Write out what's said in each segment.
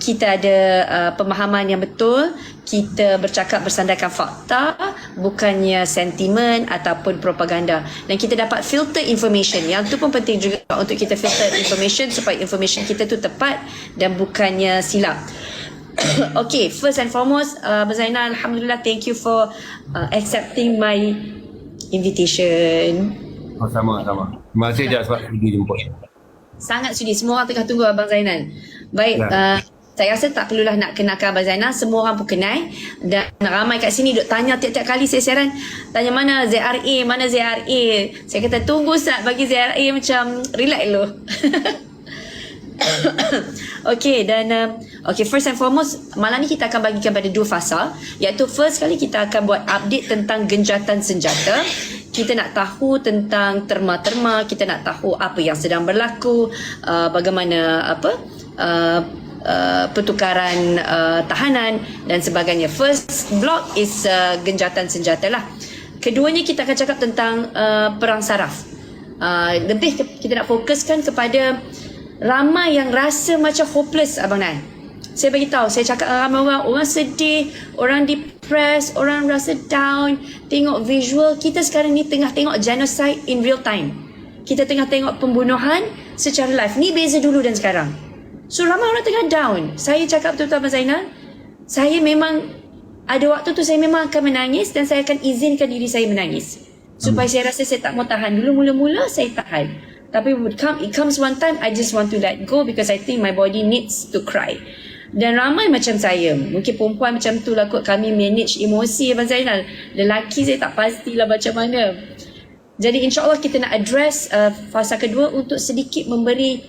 kita ada pemahaman yang betul, kita bercakap bersandarkan fakta, bukannya sentimen ataupun propaganda, dan kita dapat filter information. Yang tu pun penting juga untuk kita filter information supaya information kita tu tepat dan bukannya silap. Okay, first and foremost, Abang Zainal, Alhamdulillah, thank you for accepting my invitation. Sama-sama. Terima kasih Jad sebab sudi jemput. Sangat sudi. Semua orang tengah tunggu Abang Zainal. Baik, saya rasa tak perlulah nak kenalkan Abang Zainal. Semua orang pun kenal. Dan ramai kat sini duk tanya tiap-tiap kali saya siaran. Tanya mana ZRA, mana ZRA. Saya kata tunggu Ustaz bagi ZRA macam relax dulu. Okay, dan first and foremost, malam ni kita akan bagikan pada dua fasa, iaitu first kali kita akan buat update tentang genjatan senjata. Kita nak tahu tentang terma-terma, kita nak tahu apa yang sedang berlaku, bagaimana pertukaran tahanan dan sebagainya. First block is genjatan senjata lah. Keduanya kita akan cakap tentang perang saraf. Lebih kita nak fokuskan kepada ramai yang rasa macam hopeless, Abang Nan. Saya bagi tahu, saya cakap dengan ramai orang sedih, orang depressed, orang rasa down. Tengok visual, kita sekarang ni tengah tengok genocide in real time. Kita tengah tengok pembunuhan secara live. Ni beza dulu dan sekarang. So ramai orang tengah down. Saya cakap betul-betul Abang Zainal, saya memang ada waktu tu saya memang akan menangis dan saya akan izinkan diri saya menangis. Supaya saya rasa saya tak mau tahan. Dulu mula-mula saya tahan. Tapi it comes one time, I just want to let go because I think my body needs to cry. Dan ramai macam saya, mungkin perempuan macam tu lah kot, kami manage emosi Abang Zainal. Lelaki saya tak pastilah macam mana. Jadi insyaAllah kita nak address fasa kedua untuk sedikit memberi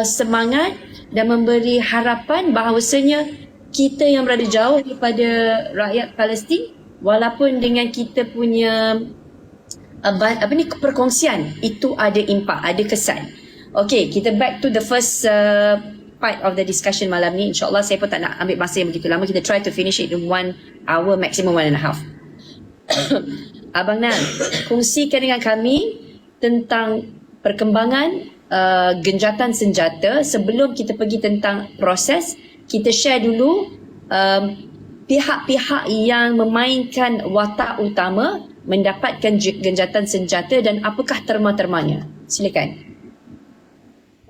semangat dan memberi harapan bahawasanya kita yang berada jauh daripada rakyat Palestin, walaupun dengan kita punya perkongsian itu ada impak, ada kesan. Okay, kita back to the first part of the discussion malam ni. InsyaAllah saya pun tak nak ambil masa yang begitu lama. Kita try to finish it in 1 hour, maximum 1.5. Abang Nan, kongsikan dengan kami tentang perkembangan genjatan senjata. Sebelum kita pergi tentang proses, kita share dulu pihak-pihak yang memainkan watak utama mendapatkan genjatan senjata dan apakah terma-termanya. Silakan.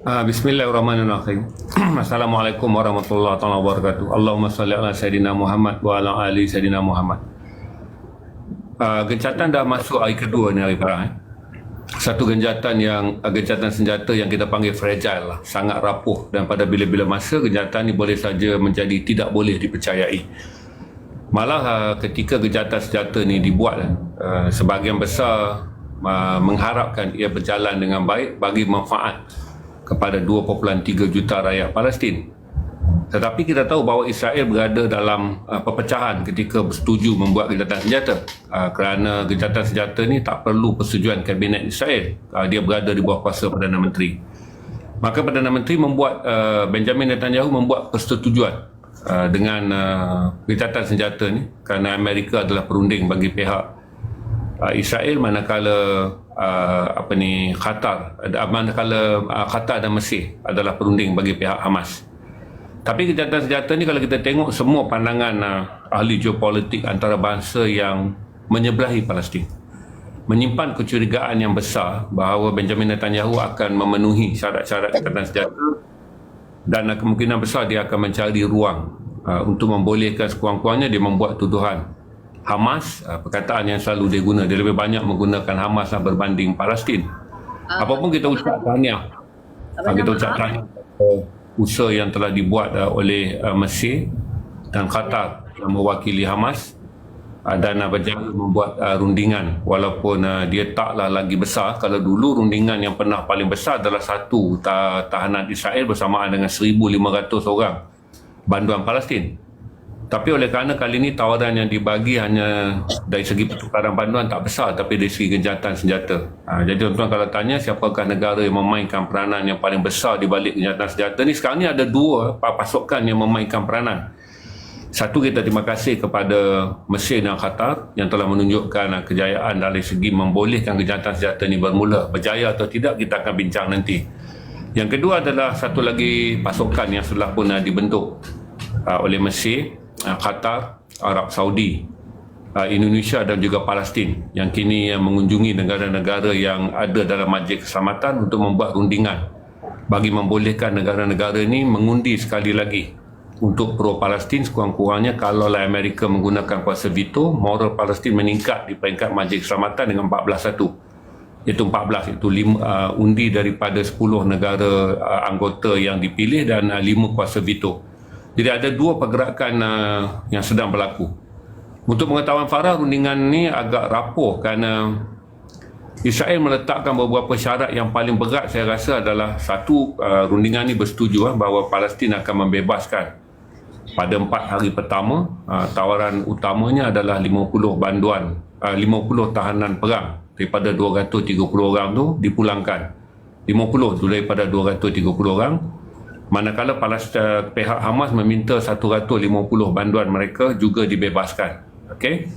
Bismillahirrahmanirrahim. Assalamualaikum warahmatullahi wabarakatuh. Allahumma salli ala Sayyidina Muhammad wa ala ali Sayyidina Muhammad. Gencatan dah masuk hari kedua ni hari perang. Satu gencatan senjata yang kita panggil fragile lah, sangat rapuh, dan pada bila-bila masa gencatan ni boleh saja menjadi tidak boleh dipercayai. Malah ketika gencatan senjata ni dibuat, sebahagian besar mengharapkan ia berjalan dengan baik bagi manfaat kepada 2.3 juta rakyat Palestin. Tetapi kita tahu bahawa Israel berada dalam perpecahan ketika bersetuju membuat gencatan senjata, kerana gencatan senjata ni tak perlu persetujuan kabinet Israel, dia berada di bawah kuasa Perdana Menteri. Maka Perdana Menteri Benjamin Netanyahu membuat persetujuan dengan gencatan senjata ni kerana Amerika adalah perunding bagi pihak Israel, manakala Qatar dan Mesir adalah perunding bagi pihak Hamas. Tapi gencatan senjata ni kalau kita tengok semua pandangan ahli geopolitik antarabangsa yang menyebelahi Palestin, menyimpan kecurigaan yang besar bahawa Benjamin Netanyahu akan memenuhi syarat-syarat gencatan senjata, dan kemungkinan besar dia akan mencari ruang untuk membolehkan sekurang-kurangnya dia membuat tuduhan Hamas. Perkataan yang selalu dia guna, dia lebih banyak menggunakan Hamas berbanding Palestin. Apapun kita ucap tahniah, kita ucap tahniah usaha yang telah dibuat oleh Mesir dan Qatar yang mewakili Hamas, dan berjaya membuat rundingan, walaupun dia taklah lagi besar. Kalau dulu rundingan yang pernah paling besar adalah satu tahanan Israel bersamaan dengan 1,500 orang banduan Palestin. Tapi oleh kerana kali ini tawaran yang dibagi hanya dari segi pertukaran banduan tak besar, tapi dari segi gencatan senjata. Jadi tuan-tuan kalau tanya siapakah negara yang memainkan peranan yang paling besar di balik gencatan senjata ni, sekarang ni ada dua pasukan yang memainkan peranan. Satu, kita terima kasih kepada Mesir dan Qatar yang telah menunjukkan kejayaan dari segi membolehkan gencatan senjata ni bermula. Berjaya atau tidak kita akan bincang nanti. Yang kedua adalah satu lagi pasukan yang telah pun dibentuk oleh Mesir, Qatar, Arab Saudi, Indonesia dan juga Palestin yang kini mengunjungi negara-negara yang ada dalam Majlis Keselamatan untuk membuat rundingan bagi membolehkan negara-negara ini mengundi sekali lagi untuk pro-Palestin. Sekurang-kurangnya kalaulah Amerika menggunakan kuasa veto, moral Palestin meningkat di peringkat Majlis Keselamatan dengan 14-1. Iaitu 14, itu 5, undi daripada 10 negara anggota yang dipilih dan 5 kuasa veto. Jadi ada 2 pergerakan yang sedang berlaku. Untuk pengetahuan Farah, rundingan ni agak rapuh kerana Israel meletakkan beberapa syarat yang paling berat. Saya rasa adalah satu, rundingan ni bersetuju bahawa Palestin akan membebaskan pada 4 hari pertama. Tawaran utamanya adalah 50 banduan, 50 tahanan perang daripada 230 orang tu dipulangkan. 50 tu daripada 230 orang. Manakala pihak Hamas meminta 150 banduan mereka juga dibebaskan. Okey.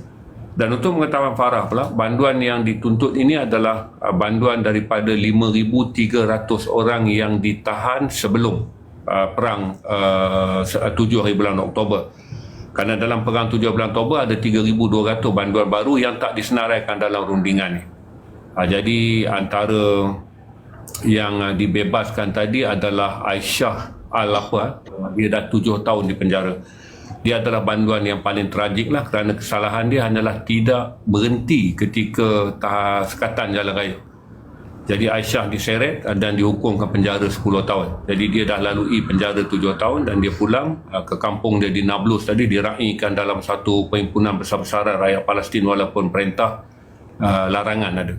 Dan untuk pengetahuan Farah pula, banduan yang dituntut ini adalah banduan daripada 5,300 orang yang ditahan sebelum perang 7 hari bulan Oktober. Kerana dalam perang 7 bulan Oktober ada 3,200 banduan baru yang tak disenaraikan dalam rundingan ni. Jadi antara yang dibebaskan tadi adalah Aisyah Al-Apa. Dia dah 7 tahun di penjara. Dia adalah banduan yang paling tragik lah, kerana kesalahan dia hanyalah tidak berhenti ketika sekatan jalan raya. Jadi Aisyah diseret dan dihukumkan penjara 10 tahun. Jadi dia dah lalui penjara 7 tahun dan dia pulang ke kampung dia di Nablus tadi, diraihkan dalam satu perhimpunan besar-besaran rakyat Palestin walaupun perintah larangan ada.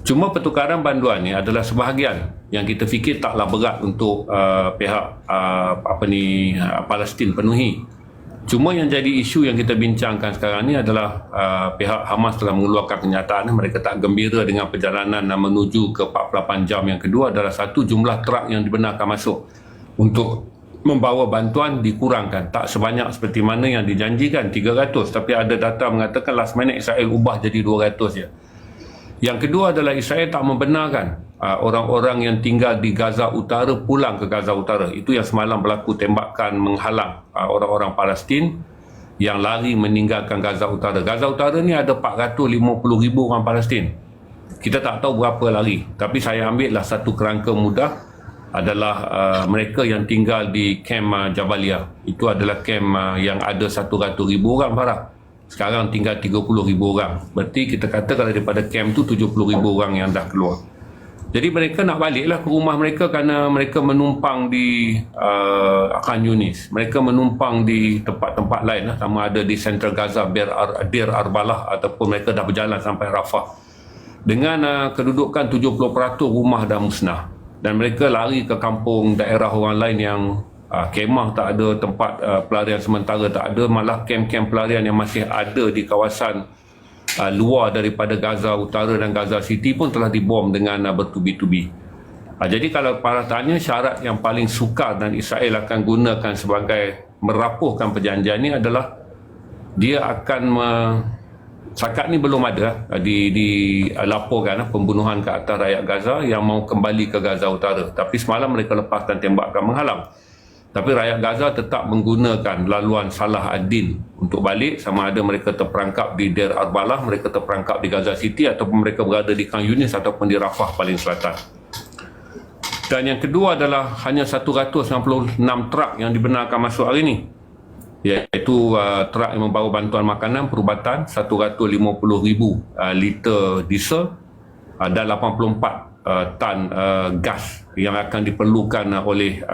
Cuma pertukaran banduan ni adalah sebahagian yang kita fikir taklah berat untuk pihak Palestin penuhi. Cuma yang jadi isu yang kita bincangkan sekarang ni adalah pihak Hamas telah mengeluarkan kenyataan mereka tak gembira dengan perjalanan menuju ke 48 jam. Yang kedua adalah satu, jumlah truk yang dibenarkan masuk untuk membawa bantuan dikurangkan. Tak sebanyak seperti mana yang dijanjikan 300, tapi ada data mengatakan last minute Israel ubah jadi 200 je. Yang kedua adalah Israel tak membenarkan orang-orang yang tinggal di Gaza Utara pulang ke Gaza Utara. Itu yang semalam berlaku tembakan menghalang orang-orang Palestin yang lari meninggalkan Gaza Utara. Gaza Utara ni ada 450,000 orang Palestin. Kita tak tahu berapa lari, tapi saya ambil lah satu kerangka mudah adalah mereka yang tinggal di kem Jabalia. Itu adalah kem yang ada 100,000 orang Farah. Sekarang tinggal 30,000 orang. Berarti kita kata kalau daripada kem tu 70,000 orang yang dah keluar. Jadi mereka nak baliklah ke rumah mereka kerana mereka menumpang di Khan Yunis. Mereka menumpang di tempat-tempat lain, sama ada di Central Gaza, Deir Arbalah, ataupun mereka dah berjalan sampai Rafah. Dengan kedudukan 70% rumah dah musnah. Dan mereka lari ke kampung daerah orang lain yang kemah tak ada, tempat pelarian sementara tak ada, malah kem-kem pelarian yang masih ada di kawasan luar daripada Gaza Utara dan Gaza City pun telah dibom dengan bertubi-tubi. Jadi kalau para tanya syarat yang paling sukar dan Israel akan gunakan sebagai merapuhkan perjanjian ini adalah dia akan setakat ni belum ada dilaporkan pembunuhan ke atas rakyat Gaza yang mau kembali ke Gaza Utara, tapi semalam mereka lepaskan tembakan menghalang. Tapi rakyat Gaza tetap menggunakan laluan Salah ad-Din untuk balik, sama ada mereka terperangkap di Deir Arbalah, mereka terperangkap di Gaza City, ataupun mereka berada di Khan Yunis ataupun di Rafah paling selatan. Dan yang kedua adalah hanya 196 truk yang dibenarkan masuk hari ini, iaitu truk yang membawa bantuan makanan, perubatan, 150,000 liter diesel dan 84 tan gas yang akan diperlukan oleh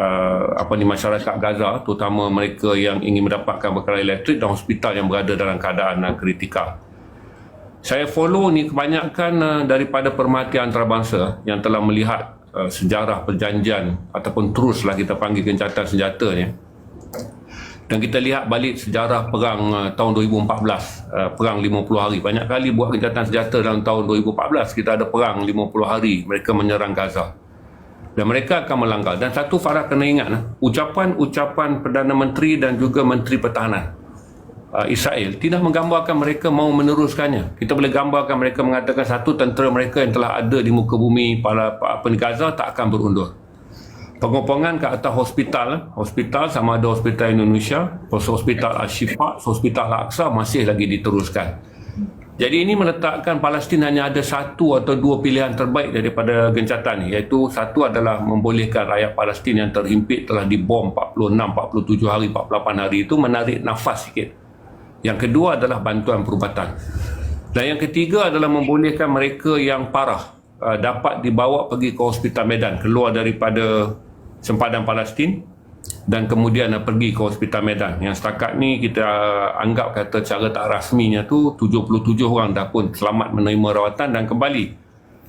masyarakat Gaza, terutama mereka yang ingin mendapatkan bekalan elektrik dan hospital yang berada dalam keadaan kritikal. Saya follow ni kebanyakan daripada Perhatian Antarabangsa yang telah melihat sejarah perjanjian ataupun teruslah kita panggil gencatan senjata ni. Dan kita lihat balik sejarah perang tahun 2014, perang 50 hari. Banyak kali buat gencatan senjata dalam tahun 2014, kita ada perang 50 hari, mereka menyerang Gaza. Dan mereka akan melanggar. Dan satu Farah kena ingat, ucapan Perdana Menteri dan juga Menteri Pertahanan Israel tidak menggambarkan mereka mau meneruskannya. Kita boleh gambarkan mereka mengatakan satu, tentera mereka yang telah ada di muka bumi Gaza tak akan berundur. pengopongan ke atas hospital sama ada Hospital Indonesia, Hospital Al-Shifa, Hospital Al-Aqsa masih lagi diteruskan. Jadi ini meletakkan Palestin hanya ada satu atau dua pilihan terbaik daripada gencatan ini, iaitu satu adalah membolehkan rakyat Palestin yang terhimpit telah dibom 46, 47 hari, 48 hari itu menarik nafas sikit. Yang kedua adalah bantuan perubatan. Dan yang ketiga adalah membolehkan mereka yang parah dapat dibawa pergi ke Hospital Medan, keluar daripada sempadan Palestin dan kemudian pergi ke Hospital Medan. Yang setakat ni kita anggap kata cara tak rasminya tu 77 orang dah pun selamat menerima rawatan dan kembali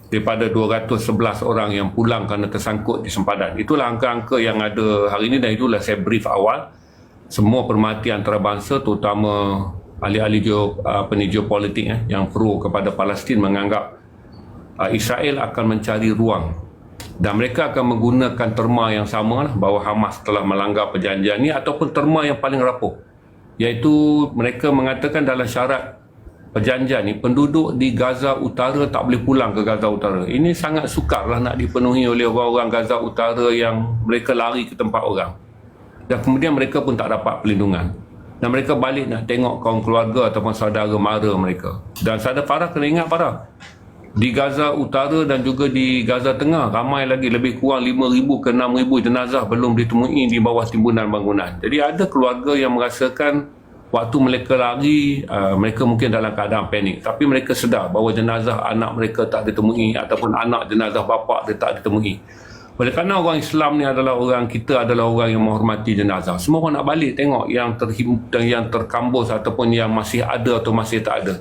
daripada 211 orang yang pulang kerana tersangkut di sempadan. Itulah angka-angka yang ada hari ini dan itulah saya brief awal. Semua pemerhati antarabangsa terutama ahli-ahli geopolitik yang pro kepada Palestin menganggap Israel akan mencari ruang dan mereka akan menggunakan terma yang sama bahawa Hamas telah melanggar perjanjian ini ataupun terma yang paling rapuh, iaitu mereka mengatakan dalam syarat perjanjian ini penduduk di Gaza Utara tak boleh pulang ke Gaza Utara. Ini sangat sukarlah nak dipenuhi oleh orang-orang Gaza Utara yang mereka lari ke tempat orang dan kemudian mereka pun tak dapat perlindungan dan mereka balik nak tengok kaum keluarga ataupun saudara mara mereka. Dan saudara Farah kena ingat Farah, di Gaza Utara dan juga di Gaza Tengah ramai lagi, lebih kurang 5,000 ke 6,000 jenazah belum ditemui di bawah timbunan bangunan. Jadi ada keluarga yang merasakan waktu mereka lari, mereka mungkin dalam keadaan panik, tapi mereka sedar bahawa jenazah anak mereka tak ditemui ataupun anak jenazah bapa dia tak ditemui. Oleh kerana orang Islam ni adalah orang, kita adalah orang yang menghormati jenazah, semua orang nak balik tengok yang terkambus ataupun yang masih ada atau masih tak ada.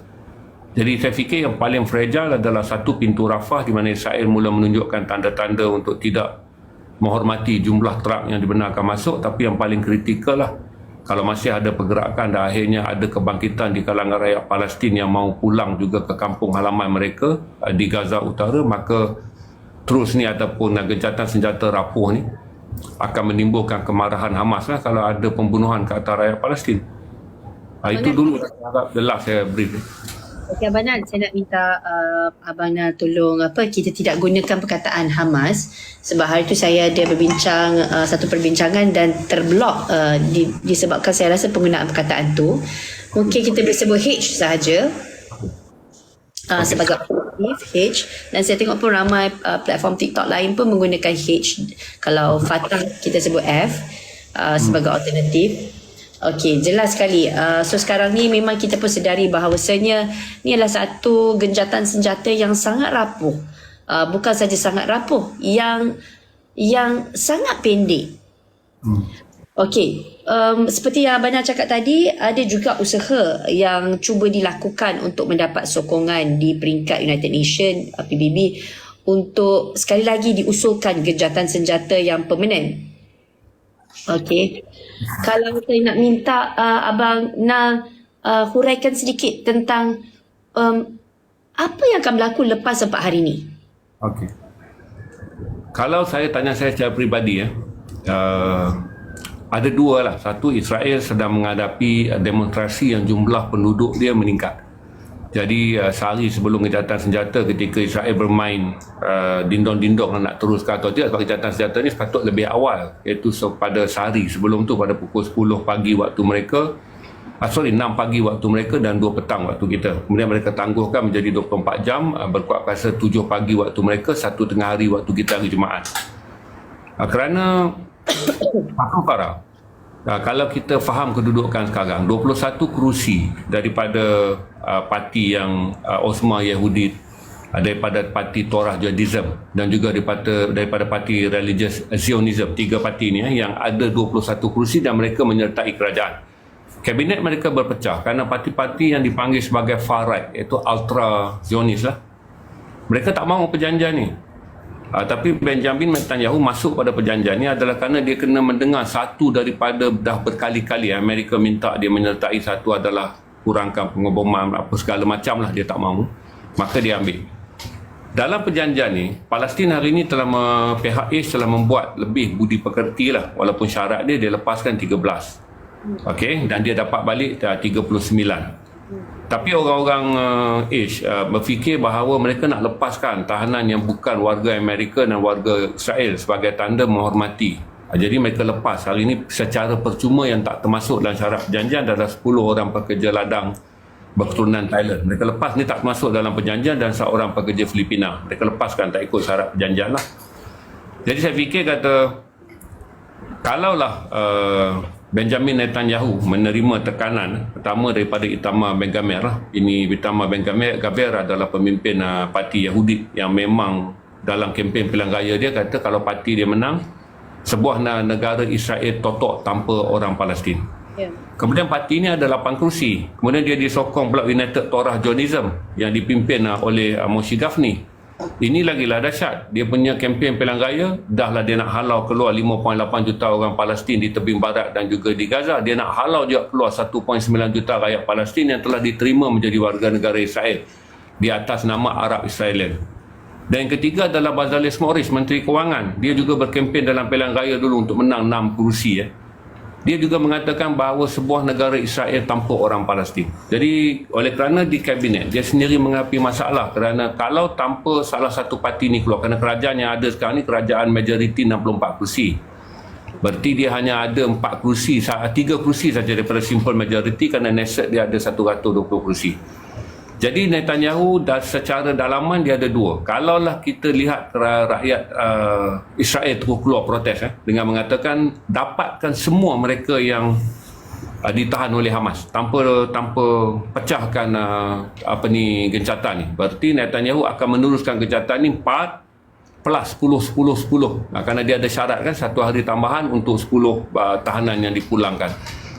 Jadi saya fikir yang paling fragile adalah satu pintu Rafah di mana Israel mula menunjukkan tanda-tanda untuk tidak menghormati jumlah truk yang dibenarkan masuk, tapi yang paling kritikal lah kalau masih ada pergerakan dan akhirnya ada kebangkitan di kalangan rakyat Palestin yang mahu pulang juga ke kampung halaman mereka di Gaza Utara, maka terus ni ataupun gencatan senjata rapuh ni akan menimbulkan kemarahan Hamas lah kalau ada pembunuhan ke atas rakyat Palestin. Itu dulu the last saya brief. Okey Abang Nan, saya nak minta Abang Nan tolong kita tidak gunakan perkataan Hamas sebab hari itu saya ada berbincang satu perbincangan dan terblok disebabkan saya rasa penggunaan perkataan tu. Mungkin kita boleh sebut H sahaja sebagai H, dan saya tengok pun ramai platform TikTok lain pun menggunakan H. Kalau Fatah kita sebut F sebagai alternatif. Okey, jelas sekali. So sekarang ni memang kita pun sedari bahawasanya ni adalah satu genjatan senjata yang sangat rapuh. Bukan saja sangat rapuh, yang sangat pendek. Okey, seperti yang Abang Nan cakap tadi, ada juga usaha yang cuba dilakukan untuk mendapat sokongan di peringkat United Nations, PBB, untuk sekali lagi diusulkan genjatan senjata yang permanen. Okey, kalau saya nak minta Abang Nan huraikan sedikit tentang apa yang akan berlaku lepas 4 hari ini. Okey, kalau saya tanya saya secara peribadi ada dua lah. Satu, Israel sedang menghadapi demonstrasi yang jumlah penduduk dia meningkat. Jadi sehari sebelum gencatan senjata, ketika Israel bermain dindong-dindong nak teruskan atau tidak, sebab gencatan senjata ni sepatut lebih awal, iaitu pada sehari sebelum tu pada pukul 10 pagi waktu mereka, 6 pagi waktu mereka dan 2 petang waktu kita. Kemudian mereka tangguhkan menjadi 24 jam, berkuat kuasa 7 pagi waktu mereka, 1 tengah hari waktu kita hari Jumaat. Kerana para kalau kita faham kedudukan sekarang, 21 kerusi daripada parti yang Osma Yahudi, daripada parti Torah Judaism dan juga daripada parti Religious Zionism, 3 parti ni yang ada 21 kerusi dan mereka menyertai kerajaan. Kabinet mereka berpecah kerana parti-parti yang dipanggil sebagai far right, iaitu ultra Zionis lah. Mereka tak mahu perjanjian ni. Tapi Benjamin Netanyahu masuk pada perjanjian ini adalah kerana dia kena mendengar satu daripada dah berkali-kali Amerika minta dia menyertai, satu adalah kurangkan pengeboman apa segala macam lah, dia tak mahu, maka dia ambil. Dalam perjanjian ni, Palestin hari ini pihak Is telah membuat lebih budi pekerti lah, walaupun syarat dia lepaskan 13. Okey, dan dia dapat balik 39. Tapi orang-orang berfikir bahawa mereka nak lepaskan tahanan yang bukan warga Amerika dan warga Israel sebagai tanda menghormati. Jadi mereka lepas. Hal ini secara percuma yang tak termasuk dalam syarat perjanjian adalah 10 orang pekerja ladang berketurunan Thailand. Mereka lepas ni tak masuk dalam perjanjian dan seorang pekerja Filipina. Mereka lepaskan tak ikut syarat perjanjian lah. Jadi saya fikir kata kalaulah Benjamin Netanyahu menerima tekanan pertama daripada Itamar Ben-Gvir lah. Ini Itamar Ben-Gvir adalah pemimpin parti Yahudi yang memang dalam kempen pilihan raya dia kata kalau parti dia menang, sebuah negara Israel totok tanpa orang Palestin. Kemudian parti ini ada 8 kerusi. Kemudian dia disokong pula United Torah Zionism yang dipimpin oleh Moshe Gafni. Ini lagilah dahsyat. Dia punya kempen pilihan raya, dahlah dia nak halau keluar 5.8 juta orang Palestin di tebing barat dan juga di Gaza. Dia nak halau juga keluar 1.9 juta rakyat Palestin yang telah diterima menjadi warga negara Israel di atas nama Arab Israelian. Dan yang ketiga adalah Bezalel Smotrich, Menteri Kewangan. Dia juga berkempen dalam pilihan raya dulu untuk menang 6 kerusi. Dia juga mengatakan bahawa sebuah negara Israel tanpa orang Palestin. Jadi oleh kerana di kabinet dia sendiri menghadapi masalah kerana kalau tanpa salah satu parti ni keluar, kerana kerajaan yang ada sekarang ni kerajaan majoriti 64 kerusi. Berarti dia hanya ada 4 kerusi, 3 kerusi saja daripada simple majority kerana Knesset dia ada 120 kerusi. Jadi Netanyahu secara dalaman dia ada 2. Kalaulah kita lihat rakyat Israel terus keluar protes dengan mengatakan dapatkan semua mereka yang ditahan oleh Hamas tanpa pecahkan gencatan ni. Berarti Netanyahu akan meneruskan gencatan ni 4 plus 10 10 10 kerana dia ada syarat kan 1 hari tambahan untuk 10 tahanan yang dipulangkan.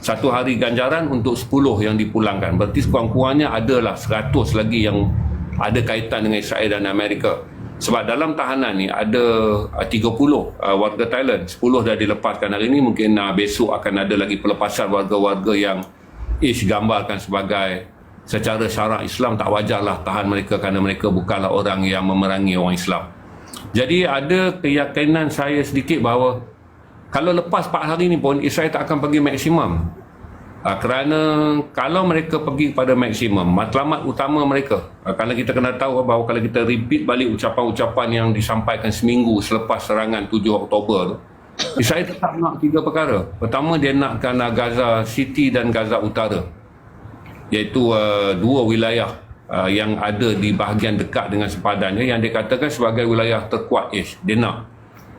1 hari ganjaran untuk 10 yang dipulangkan. Berarti sekurang-kurangnya adalah 100 lagi yang ada kaitan dengan Israel dan Amerika. Sebab dalam tahanan ni ada 30 warga Thailand. 10 dah dilepaskan hari ini. Mungkin besok akan ada lagi pelepasan warga-warga yang gambarkan sebagai secara syarak Islam tak wajarlah tahan mereka kerana mereka bukanlah orang yang memerangi orang Islam. Jadi ada keyakinan saya sedikit bahawa kalau lepas 4 hari ni pun Israel tak akan pergi maksimum. Kerana kalau mereka pergi kepada maksimum, matlamat utama mereka, kerana kita kena tahu bahawa kalau kita repeat balik ucapan-ucapan yang disampaikan seminggu selepas serangan 7 Oktober tu, Israel tetap nak 3 perkara. Pertama, dia nakkan Gaza City dan Gaza Utara, iaitu 2 wilayah yang ada di bahagian dekat dengan sempadannya yang dikatakan sebagai wilayah terkuat dia nak.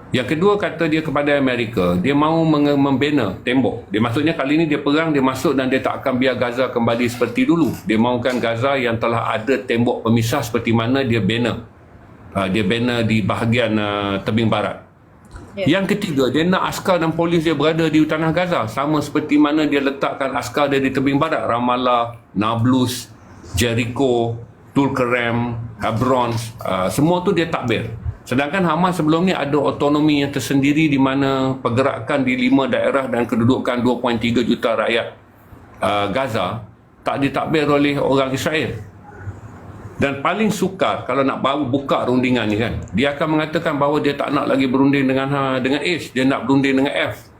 Yang kedua, kata dia kepada Amerika, dia mahu membina tembok. Dia maksudnya kali ini dia perang, dia masuk dan dia tak akan biar Gaza kembali seperti dulu. Dia mahukan Gaza yang telah ada tembok pemisah seperti mana dia bina. Dia bina di bahagian tebing barat. Yang ketiga, dia nak askar dan polis dia berada di tanah Gaza. Sama seperti mana dia letakkan askar dia di tebing barat. Ramallah, Nablus, Jericho, Tulkarem, Hebron, semua tu dia takbir. Sedangkan Hamas sebelum ni ada otonomi yang tersendiri di mana pergerakan di 5 daerah dan kedudukan 2.3 juta rakyat Gaza tak ditakbir oleh orang Israel. Dan paling sukar kalau nak baru buka rundingan ni kan, dia akan mengatakan bahawa dia tak nak lagi berunding dengan H, dia nak berunding dengan F.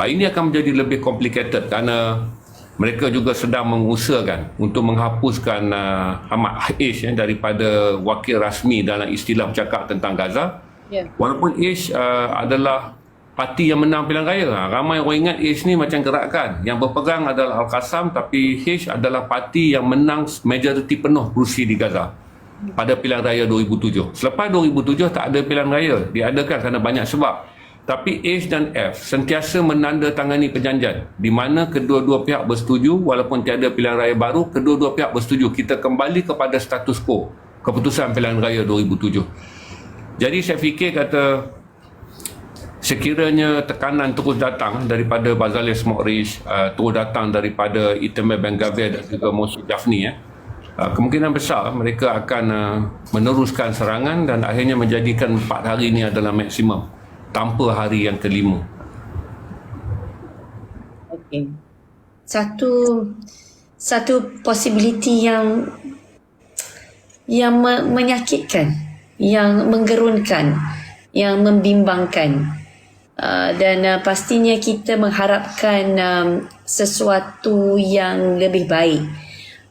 Ini akan menjadi lebih complicated kerana mereka juga sedang mengusahakan untuk menghapuskan H daripada wakil rasmi dalam istilah bercakap tentang Gaza. Walaupun H adalah parti yang menang pilihan raya. Ramai orang ingat H ni macam gerakan. Yang berpegang adalah Al-Qassam, tapi H adalah parti yang menang majoriti penuh kerusi di Gaza pada pilihan raya 2007. Selepas 2007 tak ada pilihan raya. Diadakan kerana banyak sebab. Tapi H dan F sentiasa menandatangani perjanjian di mana kedua-dua pihak bersetuju walaupun tiada pilihan raya baru, kedua-dua pihak bersetuju kita kembali kepada status quo keputusan pilihan raya 2007. Jadi saya fikir kata sekiranya tekanan terus datang daripada Bezalel Smotrich, terus datang daripada Itamar Ben-Gvir dan juga Moshe Gafni, kemungkinan besar mereka akan meneruskan serangan dan akhirnya menjadikan 4 hari ini adalah maksimum tanpa hari yang kelima. Okey. Satu possibility yang menyakitkan, yang menggerunkan, yang membimbangkan. Dan pastinya kita mengharapkan sesuatu yang lebih baik.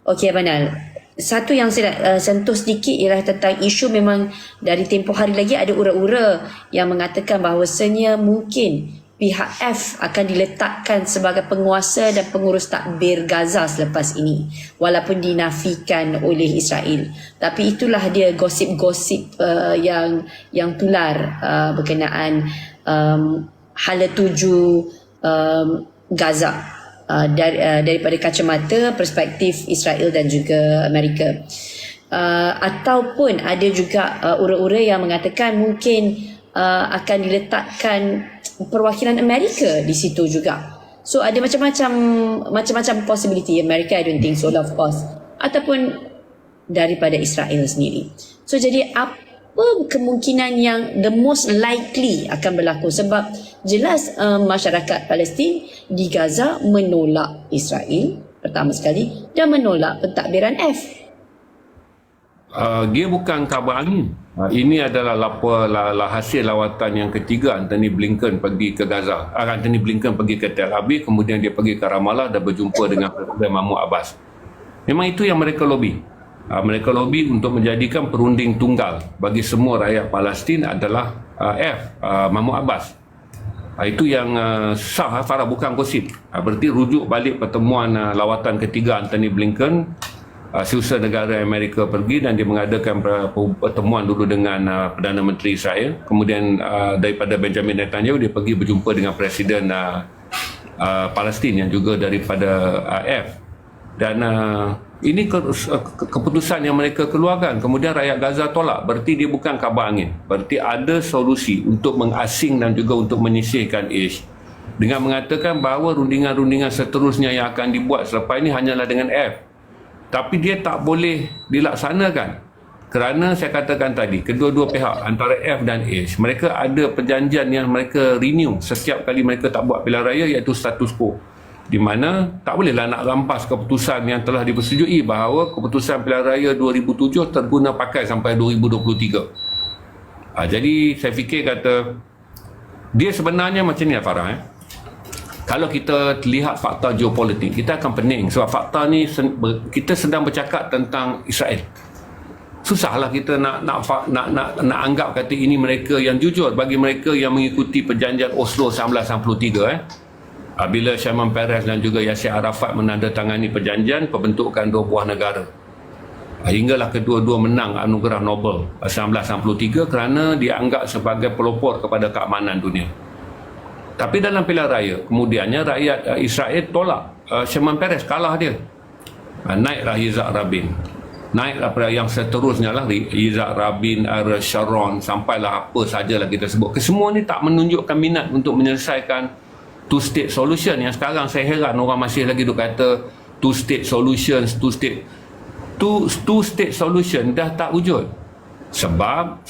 Okey Abanal, satu yang saya nak sentuh sedikit ialah tentang isu memang dari tempoh hari lagi ada ura-ura yang mengatakan bahawasanya mungkin pihak F akan diletakkan sebagai penguasa dan pengurus takbir Gaza selepas ini walaupun dinafikan oleh Israel. Tapi itulah dia gosip-gosip yang tular berkenaan hala tuju Gaza daripada kacamata perspektif Israel dan juga Amerika. Ataupun ada juga ura-ura yang mengatakan mungkin akan diletakkan perwakilan Amerika di situ juga. So ada macam-macam possibility. Amerika I don't think so of course. Ataupun daripada Israel sendiri. So jadi apa kemungkinan yang the most likely akan berlaku? Sebab jelas masyarakat Palestin di Gaza menolak Israel pertama sekali dan menolak pentadbiran F. Dia bukan kabar angin. Ini adalah hasil lawatan yang ketiga Anthony Blinken pergi ke Gaza. Anthony Blinken pergi ke Tel Aviv, kemudian dia pergi ke Ramallah dan berjumpa dengan Presiden Mahmud Abbas. Memang itu yang mereka lobby. Mereka lobby untuk menjadikan perunding tunggal bagi semua rakyat Palestin adalah Mahmud Abbas. Itu yang sah, Farah, bukan gosip. Berarti rujuk balik pertemuan lawatan ketiga Anthony Blinken. Seusaha negara Amerika pergi dan dia mengadakan pertemuan dulu dengan Perdana Menteri Israel. Kemudian daripada Benjamin Netanyahu dia pergi berjumpa dengan Presiden Palestin yang juga daripada F. Dan ini keputusan yang mereka keluarkan. Kemudian rakyat Gaza tolak. Berarti dia bukan kabar angin. Berarti ada solusi untuk mengasing dan juga untuk menyisihkan Ish. Dengan mengatakan bahawa rundingan-rundingan seterusnya yang akan dibuat selepas ini hanyalah dengan F. Tapi dia tak boleh dilaksanakan kerana saya katakan tadi, kedua-dua pihak antara F dan H, mereka ada perjanjian yang mereka renew setiap kali mereka tak buat pilihan raya, iaitu status quo, di mana tak bolehlah nak rampas keputusan yang telah dipersetujui bahawa keputusan pilihan raya 2007 terguna pakai sampai 2023. Jadi saya fikir kata dia sebenarnya macam ni Farah. Kalau kita lihat fakta geopolitik, kita akan pening sebab fakta ni kita sedang bercakap tentang Israel. Susahlah kita nak anggap kata ini mereka yang jujur bagi mereka yang mengikuti perjanjian Oslo 1993 bila Shimon Peres dan juga Yasser Arafat menandatangani perjanjian pembentukan dua buah negara. Hinggalah kedua-dua menang anugerah Nobel 1993 kerana dianggap sebagai pelopor kepada keamanan dunia. Tapi dalam pilihan raya, kemudiannya rakyat Israel tolak. Shimon Peres kalah dia. Naiklah Yitzhak Rabin. Naiklah yang seterusnya lah, Yitzhak Rabin, Ariel Sharon, sampailah apa sajalah kita sebut. Kesemua ni tak menunjukkan minat untuk menyelesaikan two-state solution. Yang sekarang saya heran orang masih lagi duk kata two-state solutions, two-state solution dah tak wujud. Sebab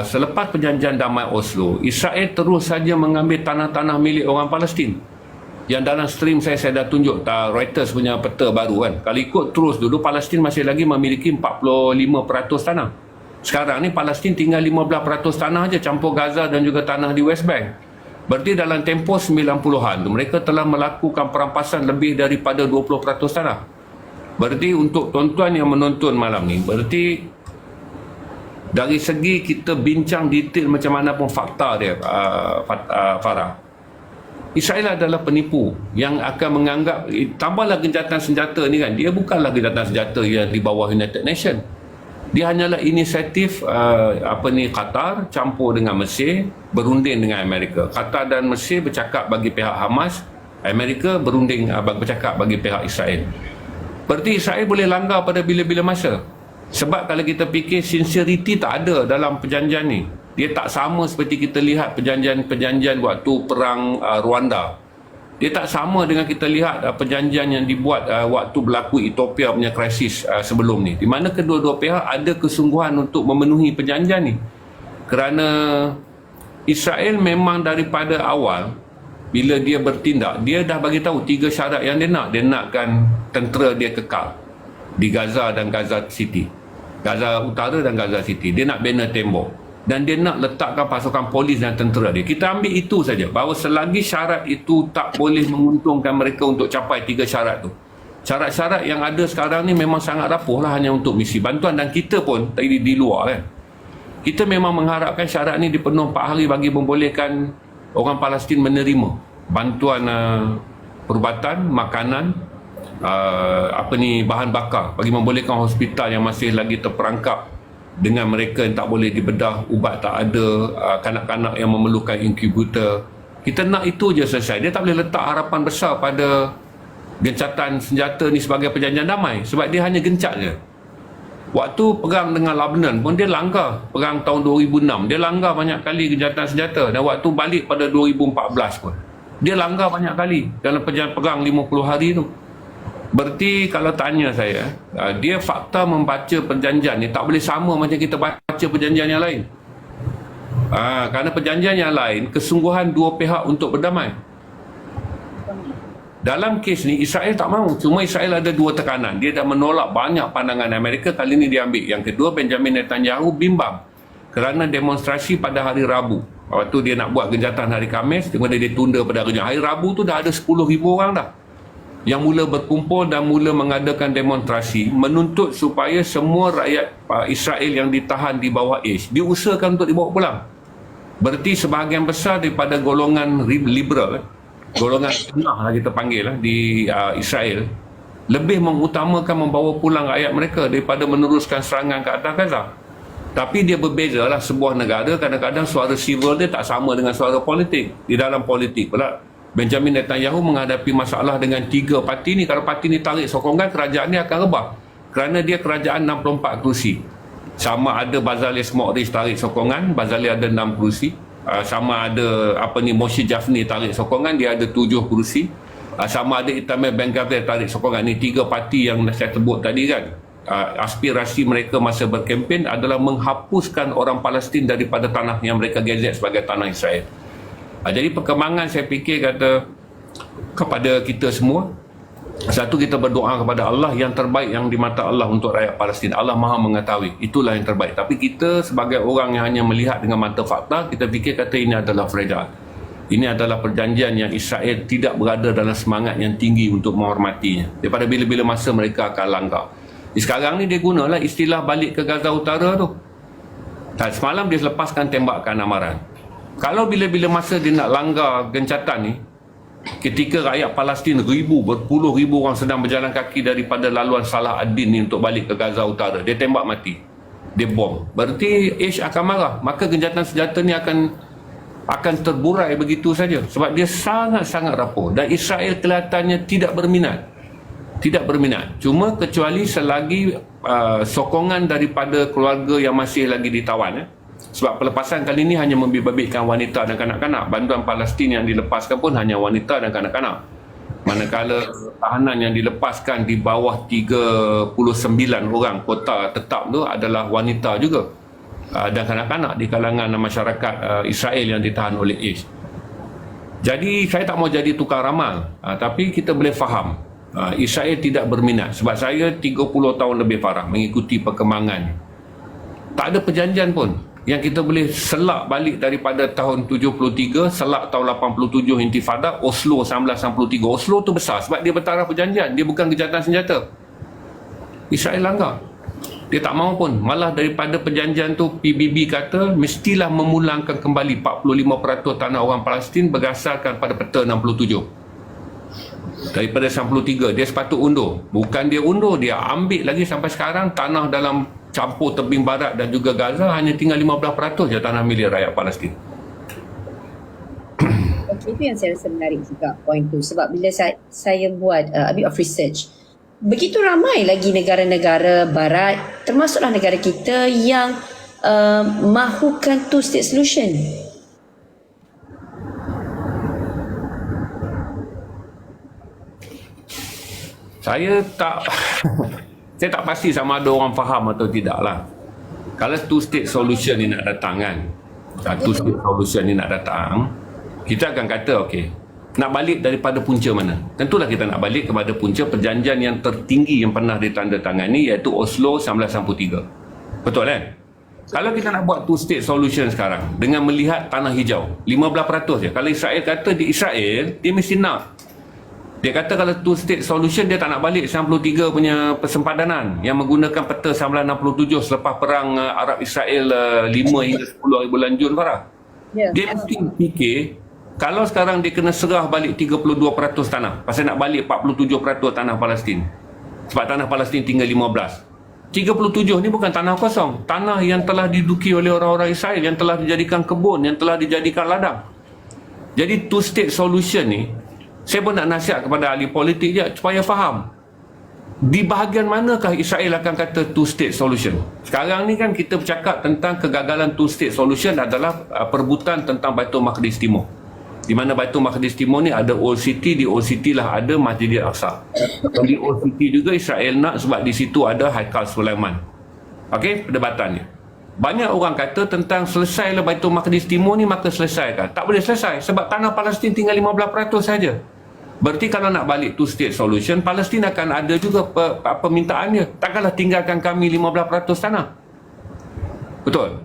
selepas perjanjian damai Oslo, Israel terus saja mengambil tanah-tanah milik orang Palestin. Yang dalam stream saya dah tunjuk Reuters punya peta baru kan. Kalau ikut terus dulu, Palestin masih lagi memiliki 45% tanah. Sekarang ni Palestin tinggal 15% tanah aja, campur Gaza dan juga tanah di West Bank. Berarti dalam tempoh 90-an tu mereka telah melakukan perampasan lebih daripada 20% tanah. Berarti untuk tuan-tuan yang menonton malam ni, berarti dari segi kita bincang detail macam mana pun fakta dia, Farah, Israel adalah penipu yang akan menganggap, tambahlah gencatan senjata ni kan, dia bukanlah gencatan senjata yang di bawah United Nations. Dia hanyalah inisiatif Qatar campur dengan Mesir, berunding dengan Amerika. Qatar dan Mesir bercakap bagi pihak Hamas, Amerika berunding bercakap bagi pihak Israel. Berarti Israel boleh langgar pada bila-bila masa. Sebab kalau kita fikir sincerity tak ada dalam perjanjian ni. Dia tak sama seperti kita lihat perjanjian waktu perang Rwanda. Dia tak sama dengan kita lihat perjanjian yang dibuat waktu berlaku Ethiopia punya krisis sebelum ni. Di mana kedua-dua pihak ada kesungguhan untuk memenuhi perjanjian ni. Kerana Israel memang daripada awal bila dia bertindak, dia dah bagi tahu 3 syarat yang dia nak. Dia nakkan tentera dia kekal di Gaza dan Gaza City, Gaza Utara dan Gaza City. Dia nak bina tembok dan dia nak letakkan pasukan polis dan tentera dia. Kita ambil itu saja, bahawa selagi syarat itu tak boleh menguntungkan mereka untuk capai 3 syarat tu, Syarat-syarat yang ada sekarang ni memang sangat rapuh lah hanya untuk misi bantuan, dan kita pun di luar kan. Kita memang mengharapkan syarat ni dipenuh 4 hari bagi membolehkan orang Palestin menerima bantuan perubatan, makanan, bahan bakar, bagi membolehkan hospital yang masih lagi terperangkap dengan mereka yang tak boleh dibedah, ubat tak ada, kanak-kanak yang memerlukan inkubator. Kita nak itu je selesai. Dia tak boleh letak harapan besar pada gencatan senjata ni sebagai perjanjian damai, sebab dia hanya gencat je. Waktu perang dengan Lebanon pun dia langgar, perang tahun 2006 dia langgar banyak kali gencatan senjata, dan waktu balik pada 2014 pun dia langgar banyak kali dalam perjalanan perang 50 hari tu. Berarti kalau tanya saya, dia fakta membaca perjanjian ni tak boleh sama macam kita baca perjanjian yang lain. Kerana perjanjian yang lain kesungguhan dua pihak untuk berdamai. Dalam kes ni Israel tak mahu. Cuma Israel ada dua tekanan. Dia dah menolak banyak pandangan Amerika, kali ni dia ambil. Yang kedua, Benjamin Netanyahu bimbang kerana demonstrasi pada hari Rabu. Waktu dia nak buat gencatan hari Khamis, kemudian dia tunda pada hari Rabu tu dah ada 10,000 orang dah yang mula berkumpul dan mula mengadakan demonstrasi menuntut supaya semua rakyat Israel yang ditahan di bawah Aish diusahakan untuk dibawa pulang. Berarti sebahagian besar daripada golongan liberal, golongan tengah lah kita panggil di Israel, lebih mengutamakan membawa pulang rakyat mereka daripada meneruskan serangan ke atas Gaza. Tapi dia berbezalah, sebuah negara kadang-kadang suara civil dia tak sama dengan suara politik. Di dalam politik pula Benjamin Netanyahu menghadapi masalah dengan 3 parti ni. Kalau parti ni tarik sokongan, kerajaan ni akan rebah, kerana dia kerajaan 64 kerusi. Sama ada Bezalel Smotrich tarik sokongan, Bezalel ada 6 kerusi. Sama ada Moshe Jafni tarik sokongan, dia ada 7 kerusi. Sama ada Itamar Ben-Gvir tarik sokongan. Ni 3 parti yang saya sebut tadi kan. Aspirasi mereka masa berkempen adalah menghapuskan orang Palestin daripada tanah yang mereka gazet sebagai tanah Israel. Jadi perkembangan saya fikir kepada kita semua, satu, kita berdoa kepada Allah yang terbaik yang di mata Allah untuk rakyat Palestin. Allah Maha mengetahui, itulah yang terbaik. Tapi kita sebagai orang yang hanya melihat dengan mata fakta, kita fikir kata ini adalah fragile. Ini adalah perjanjian yang Israel tidak berada dalam semangat yang tinggi untuk menghormatinya. Daripada bila-bila masa mereka akan langgar. Sekarang ni dia gunalah istilah balik ke Gaza Utara tu. Dan semalam dia lepaskan tembakan amaran. Kalau bila-bila masa dia nak langgar gencatan ni, ketika rakyat Palestin berpuluh ribu orang sedang berjalan kaki daripada laluan Salah ad-Din ni untuk balik ke Gaza Utara, dia tembak mati, dia bom, berarti Aish akan marah. Maka gencatan senjata ni akan terburai begitu saja, sebab dia sangat-sangat rapuh. Dan Israel kelihatannya tidak berminat. Cuma kecuali selagi sokongan daripada keluarga yang masih lagi ditawan. Sebab pelepasan kali ini hanya membabitkan wanita dan kanak-kanak. Bantuan Palestin yang dilepaskan pun hanya wanita dan kanak-kanak. Manakala tahanan yang dilepaskan di bawah 39 orang kota tetap tu adalah wanita juga. Dan kanak-kanak di kalangan masyarakat Israel yang ditahan oleh Aish. Jadi saya tak mau jadi tukar ramal, tapi kita boleh faham Israel tidak berminat. Sebab saya 30 tahun lebih parah mengikuti perkembangan. Tak ada perjanjian pun yang kita boleh selak balik daripada tahun 73, selak tahun 87 Intifada, Oslo 1963. Oslo tu besar sebab dia bertaraf perjanjian, dia bukan gencatan senjata. Israel langgar. Dia tak mahu pun. Malah daripada perjanjian tu PBB kata mestilah memulangkan kembali 45% tanah orang Palestin berdasarkan pada peta 67. Daripada 93 dia sepatut undur. Bukan dia undur, dia ambil lagi sampai sekarang tanah dalam campur tebing barat dan juga Gaza hanya tinggal 15% je tanah milik rakyat Palestin. Okay, itu yang saya rasa menarik juga point tu. Sebab bila saya buat a bit of research, begitu ramai lagi negara-negara barat, termasuklah negara kita yang mahukan two-state solution. Saya tak pasti sama ada orang faham atau tidak lah. Kalau two-state solution ni nak datang kan, two-state solution ni nak datang, kita akan kata okey, nak balik daripada punca mana? Tentulah kita nak balik kepada punca perjanjian yang tertinggi yang pernah ditandatangani, iaitu Oslo 1963. Betul kan? Kalau kita nak buat two-state solution sekarang dengan melihat tanah hijau 15% je. Kalau Israel kata di Israel, dia mesti nak. Dia kata kalau two state solution, dia tak nak balik 93 punya persempadanan yang menggunakan peta 1967 selepas perang Arab Israel 5 hingga 10 hari bulan Jun, Farah. Dia mesti fikir kalau sekarang dia kena serah balik 32% tanah, pasal nak balik 47% tanah Palestin. Sebab tanah Palestin tinggal 15. 37 ni bukan tanah kosong, tanah yang telah diduduki oleh orang-orang Israel, yang telah dijadikan kebun, yang telah dijadikan ladang. Jadi two state solution ni, saya pun nak nasihat kepada ahli politik je supaya faham di bahagian manakah Israel akan kata two state solution. Sekarang ni kan kita bercakap tentang kegagalan two state solution adalah perebutan tentang Baitul Maqdis Timur, di mana Baitul Maqdis Timur ni ada Old City, di Old City lah ada Masjid Al-Aqsa. Di Old City juga Israel nak sebab di situ ada Haikal Sulaiman. Okey, perdebatannya. Banyak orang kata tentang selesailah Baitul Maqdis Timur ni maka selesaikan. Tak boleh selesai sebab tanah Palestin tinggal 15% saja. Berarti kalau nak balik two state solution, Palestin akan ada juga permintaannya. Takkanlah tinggalkan kami 15% tanah. Betul.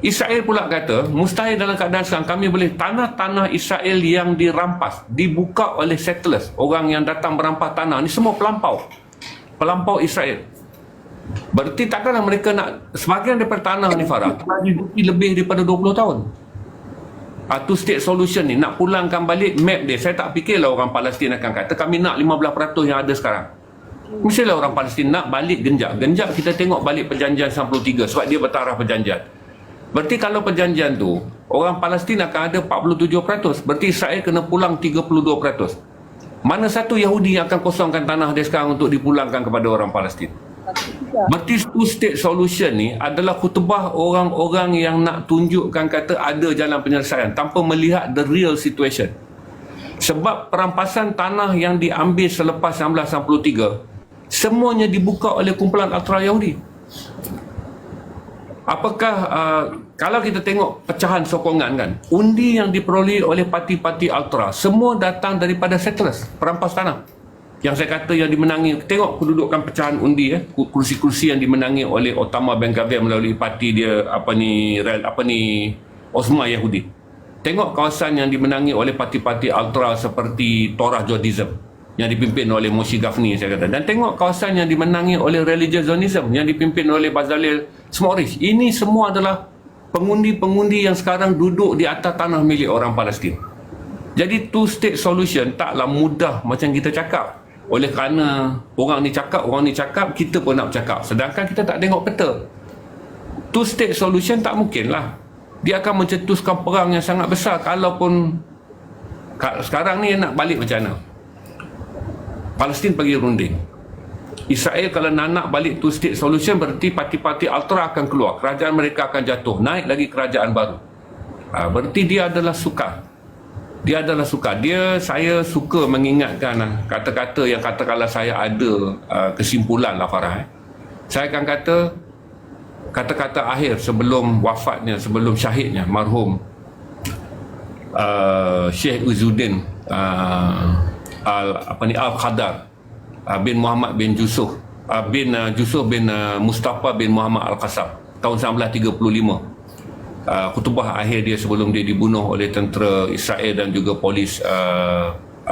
Israel pula kata mustahil dalam keadaan sekarang kami boleh tanah-tanah Israel yang dirampas dibuka oleh settlers, orang yang datang merampas tanah ni semua pelampau Israel. Berarti takkanlah mereka nak sebahagian daripada tanah ni, Farah, telah diduduki lebih daripada 20 tahun. Two state solution ni nak pulangkan balik map dia. Saya tak fikirlah orang Palestin akan kata kami nak 15% yang ada sekarang. Mestilah orang Palestin nak balik genjak kita tengok balik perjanjian 93 sebab dia bertaraf perjanjian. Berarti kalau perjanjian tu orang Palestin akan ada 47%, berarti Israel kena pulang 32%. Mana satu Yahudi yang akan kosongkan tanah dia sekarang untuk dipulangkan kepada orang Palestin? Berarti two state solution ni adalah khutbah orang-orang yang nak tunjukkan kata ada jalan penyelesaian tanpa melihat the real situation. Sebab perampasan tanah yang diambil selepas 1993 semuanya dibuka oleh kumpulan ultra Yahudi. Apakah kalau kita tengok pecahan sokongan kan, undi yang diperoleh oleh parti-parti ultra semua datang daripada settlers, perampas tanah. Yang saya kata yang dimenangi, tengok kedudukan pecahan undi kursi-kursi yang dimenangi oleh Itamar Ben-Gvir melalui parti dia Osma Yahudi. Tengok kawasan yang dimenangi oleh parti-parti ultra seperti Torah Jordism yang dipimpin oleh Moshe Gafni, saya kata. Dan tengok kawasan yang dimenangi oleh Religious Zionism yang dipimpin oleh Bezalel Smotrich. Ini semua adalah pengundi-pengundi yang sekarang duduk di atas tanah milik orang Palestin. Jadi two state solution taklah mudah macam kita cakap. Oleh kerana orang ni cakap, kita pun nak bercakap. Sedangkan kita tak tengok peta. Two state solution tak mungkin lah. Dia akan mencetuskan perang yang sangat besar. Kalaupun sekarang ni nak balik macam mana? Palestin pergi runding. Israel kalau nak balik two state solution, berarti parti-parti ultra akan keluar. Kerajaan mereka akan jatuh. Naik lagi kerajaan baru. Berarti dia adalah sukar. Saya suka mengingatkan kata-kata yang katakanlah saya ada kesimpulan lah, Farah. Saya akan kata kata-kata akhir sebelum wafatnya, sebelum syahidnya marhum Syekh Izzuddin Al-Qadar bin Muhammad bin Jusuf bin Mustafa bin Muhammad Al-Qassam tahun 1935. Khutbah akhir dia sebelum dia dibunuh oleh tentera Israel dan juga polis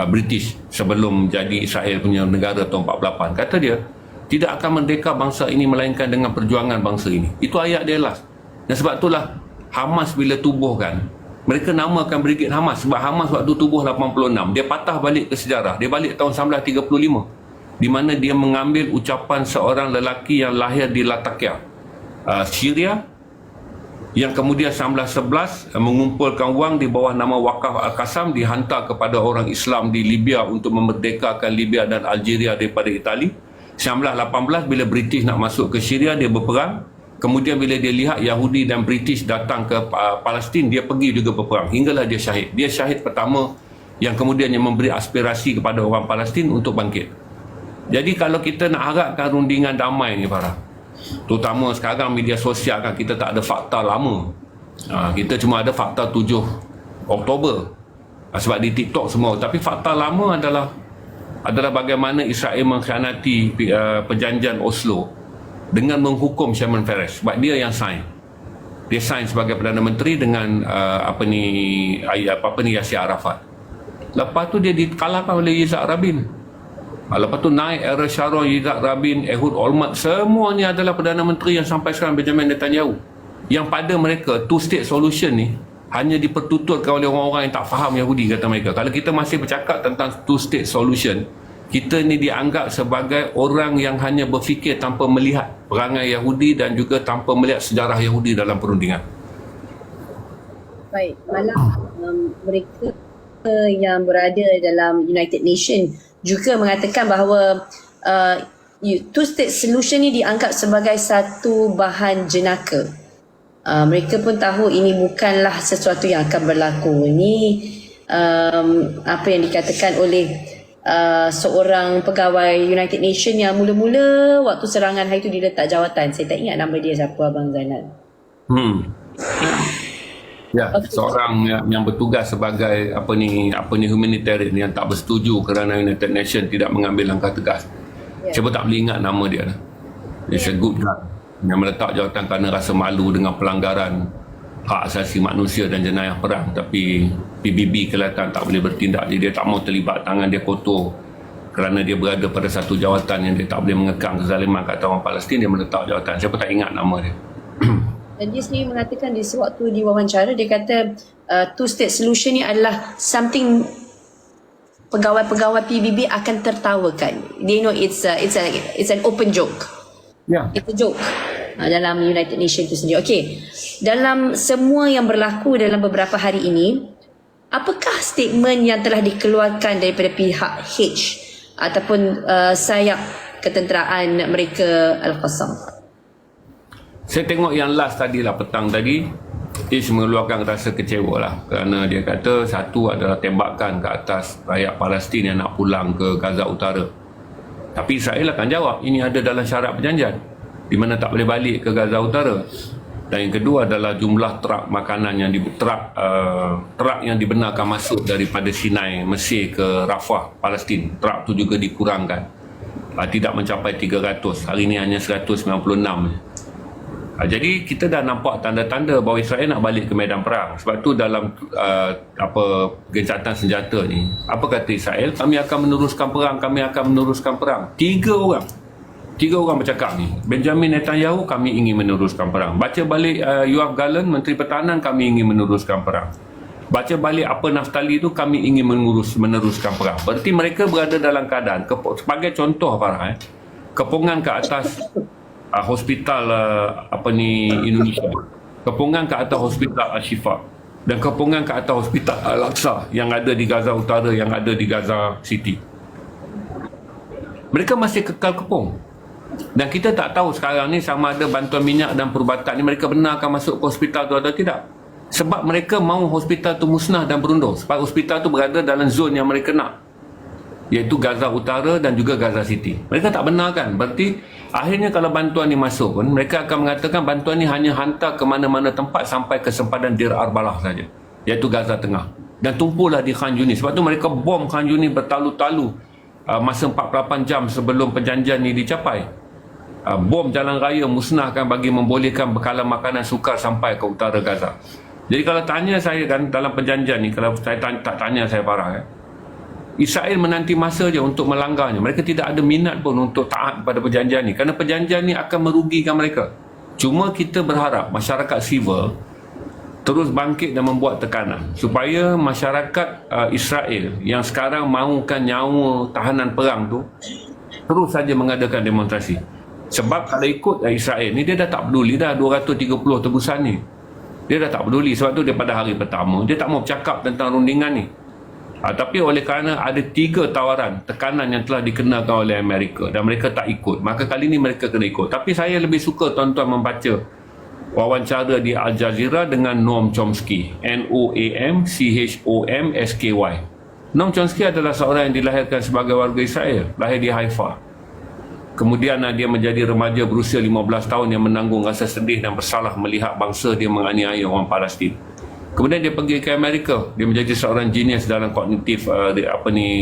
British sebelum jadi Israel punya negara tahun 48. Kata dia, tidak akan merdeka bangsa ini melainkan dengan perjuangan bangsa ini. Itu ayat dia last. Dan sebab itulah Hamas bila tubuhkan, mereka namakan Brigade Hamas sebab Hamas waktu tubuh 86. Dia patah balik ke sejarah. Dia balik tahun 1935 di mana dia mengambil ucapan seorang lelaki yang lahir di Latakia, Syria, yang kemudian 1911 mengumpulkan wang di bawah nama Wakaf Al-Qassam, dihantar kepada orang Islam di Libya untuk memerdekakan Libya dan Algeria daripada Itali. 1918 bila British nak masuk ke Syria, dia berperang. Kemudian bila dia lihat Yahudi dan British datang ke Palestin, dia pergi juga berperang hinggalah dia syahid. Dia syahid pertama yang kemudiannya memberi aspirasi kepada orang Palestin untuk bangkit. Jadi kalau kita nak harapkan rundingan damai ni, Farah, terutama sekarang media sosial kan, kita tak ada fakta lama. Kita cuma ada fakta 7 Oktober sebab di TikTok semua. Tapi fakta lama adalah bagaimana Israel mengkhianati perjanjian Oslo dengan menghukum Shimon Peres sebab dia yang sign. Dia sign sebagai Perdana Menteri dengan Yasser Arafat. Lepas tu dia dikalahkan oleh Yitzhak Rabin. Lepas tu naik era Sharon, Yitzhak Rabin, Ehud Olmert, semua ni adalah Perdana Menteri yang sampai sekarang Benjamin Netanyahu. Yang pada mereka two state solution ni hanya dipertuturkan oleh orang-orang yang tak faham Yahudi, kata mereka. Kalau kita masih bercakap tentang two state solution, kita ni dianggap sebagai orang yang hanya berfikir tanpa melihat perangai Yahudi dan juga tanpa melihat sejarah Yahudi dalam perundingan. Baik, malah mereka yang berada dalam United Nations juga mengatakan bahawa two state solution ni dianggap sebagai satu bahan jenaka. Mereka pun tahu ini bukanlah sesuatu yang akan berlaku. Ini apa yang dikatakan oleh seorang pegawai United Nations yang mula-mula waktu serangan hari itu dia letak jawatan. Saya tak ingat nama dia siapa, Abang Zainal. Ya, seorang yang bertugas sebagai apa ni humanitarian yang tak bersetuju kerana United Nations tidak mengambil langkah tegas. Saya pun tak boleh ingat nama dia. It's a good guy yang meletak jawatan kerana rasa malu dengan pelanggaran hak asasi manusia dan jenayah perang, tapi PBB kelihatan tak boleh bertindak. Jadi dia tak mau terlibat, tangan dia kotor kerana dia berada pada satu jawatan yang dia tak boleh mengekang kezaliman kat orang Palestin. Dia meletak jawatan, saya pun tak ingat nama dia. Dan dia sendiri mengatakan di sewaktu diwawancara, dia kata two state solution ni adalah something pegawai-pegawai PBB akan tertawakan. They know it's an open joke. Ya. It's a joke dalam United Nations itu sendiri. Okey, dalam semua yang berlaku dalam beberapa hari ini, apakah statement yang telah dikeluarkan daripada pihak H ataupun sayap ketenteraan mereka Al-Qassam? Saya tengok yang last tadi lah, petang tadi, Ish mengeluarkan rasa kecewa lah kerana dia kata satu adalah tembakan ke atas rakyat Palestin yang nak pulang ke Gaza Utara. Tapi Israel akan jawab ini ada dalam syarat perjanjian di mana tak boleh balik ke Gaza Utara. Dan yang kedua adalah jumlah truk makanan yang truk yang dibenarkan masuk daripada Sinai Mesir ke Rafah Palestin, truk tu juga dikurangkan, tidak mencapai 300. Hari ini hanya 196. Jadi kita dah nampak tanda-tanda bahawa Israel nak balik ke medan perang. Sebab tu dalam gencatan senjata ni, apa kata Israel? Kami akan meneruskan perang, kami akan meneruskan perang. Tiga orang bercakap ni. Benjamin Netanyahu, kami ingin meneruskan perang. Baca balik Yoav Gallant, Menteri Pertahanan, kami ingin meneruskan perang. Baca balik apa Naftali tu, kami ingin meneruskan perang. Berarti mereka berada dalam keadaan, sebagai contoh Farah, kepungan ke atas hospital Indonesia, kepungan ke atas hospital Al-Shifa dan kepungan ke atas hospital Al-Aqsa yang ada di Gaza Utara, yang ada di Gaza City. Mereka masih kekal kepung. Dan kita tak tahu sekarang ni sama ada bantuan minyak dan perubatan ni mereka benar akan masuk ke hospital tu atau tidak. Sebab mereka mahu hospital tu musnah dan berundur. Sebab hospital tu berada dalam zon yang mereka nak, iaitu Gaza Utara dan juga Gaza City. Mereka tak benarkan. Berarti akhirnya kalau bantuan ni masuk pun, mereka akan mengatakan bantuan ni hanya hantar ke mana-mana tempat sampai ke sempadan Dir Arbalah saja, iaitu Gaza Tengah. Dan tumpulah di Khan Yunis. Sebab tu mereka bom Khan Yunis bertalu-talu masa 48 jam sebelum perjanjian ni dicapai. Bom jalan raya, musnahkan bagi membolehkan bekalan makanan sukar sampai ke utara Gaza. Jadi kalau tanya saya kan dalam perjanjian ni, kalau saya tak tanya saya Farah Israel menanti masa je untuk melanggarnya. Mereka tidak ada minat pun untuk taat pada perjanjian ni, kerana perjanjian ni akan merugikan mereka. Cuma kita berharap masyarakat sivil terus bangkit dan membuat tekanan supaya masyarakat Israel yang sekarang mahukan nyawa tahanan perang tu terus saja mengadakan demonstrasi. Sebab kalau ikut Israel ni, dia dah tak peduli dah 230 tebusan ni. Dia dah tak peduli. Sebab tu daripada hari pertama dia tak mau bercakap tentang rundingan ni. Tapi oleh kerana ada 3 tawaran tekanan yang telah dikenakan oleh Amerika dan mereka tak ikut, maka kali ini mereka kena ikut. Tapi saya lebih suka tuan-tuan membaca wawancara di Al Jazeera dengan Noam Chomsky, Noamchomsky. Noam Chomsky adalah seorang yang dilahirkan sebagai warga Israel, lahir di Haifa. Kemudian dia menjadi remaja berusia 15 tahun yang menanggung rasa sedih dan bersalah melihat bangsa dia menganiaya orang Palestin. Kemudian dia pergi ke Amerika. Dia menjadi seorang genius dalam kognitif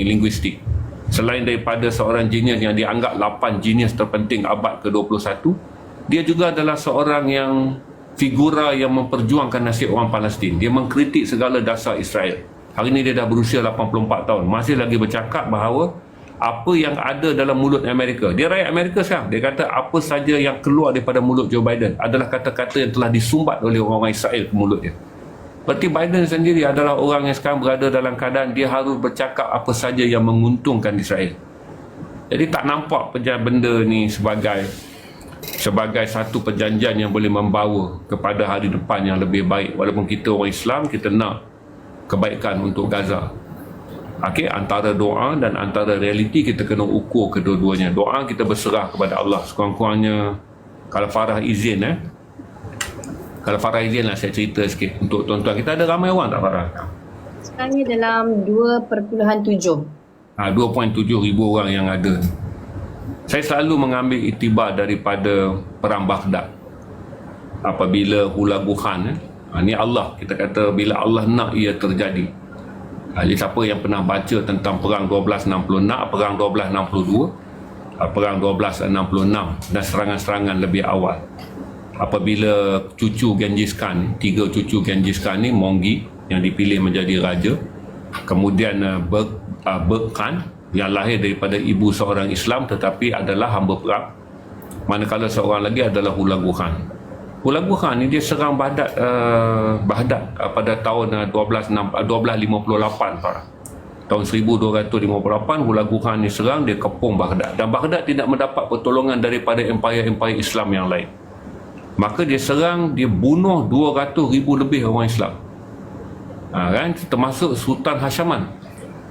linguistik. Selain daripada seorang genius yang dianggap 8 genius terpenting abad ke-21, dia juga adalah seorang yang figura yang memperjuangkan nasib orang Palestin. Dia mengkritik segala dasar Israel. Hari ini dia dah berusia 84 tahun. Masih lagi bercakap bahawa apa yang ada dalam mulut Amerika. Dia rakyat Amerika sekarang. Dia kata apa saja yang keluar daripada mulut Joe Biden adalah kata-kata yang telah disumbat oleh orang Israel ke mulut dia. Berarti Biden sendiri adalah orang yang sekarang berada dalam keadaan dia harus bercakap apa saja yang menguntungkan Israel. Jadi tak nampak benda ni sebagai satu perjanjian yang boleh membawa kepada hari depan yang lebih baik. Walaupun kita orang Islam, kita nak kebaikan untuk Gaza. Okey, antara doa dan antara realiti kita kena ukur kedua-duanya. Doa kita berserah kepada Allah. Sekurang-kurangnya kalau Farah izin kalau Farah izin lah saya cerita sikit untuk tuan-tuan. Kita ada ramai orang tak Farah? Sekarang ni dalam 2.7. 2.7 ribu orang yang ada. Saya selalu mengambil iktibar daripada perang Baghdad. Apabila Hula Burhan ni Allah, kita kata bila Allah nak ia terjadi. Jadi siapa yang pernah baca tentang perang 1266, perang 1262, perang 1266 dan serangan-serangan lebih awal. Apabila cucu Genghis Khan, 3 cucu Genghis Khan ni Monggi yang dipilih menjadi raja, kemudian Berk Khan yang lahir daripada ibu seorang Islam tetapi adalah hamba perang, manakala seorang lagi adalah Hulagu Khan. Hulagu Khan ni dia serang Baghdad pada tahun 1258 tahun 1258 Hulagu Khan ni serang, dia kepung Baghdad dan Baghdad tidak mendapat pertolongan daripada empayar-empayar Islam yang lain. Maka dia serang, dia bunuh 200,000 lebih orang Islam, kan? Termasuk Sultan Hasyaman.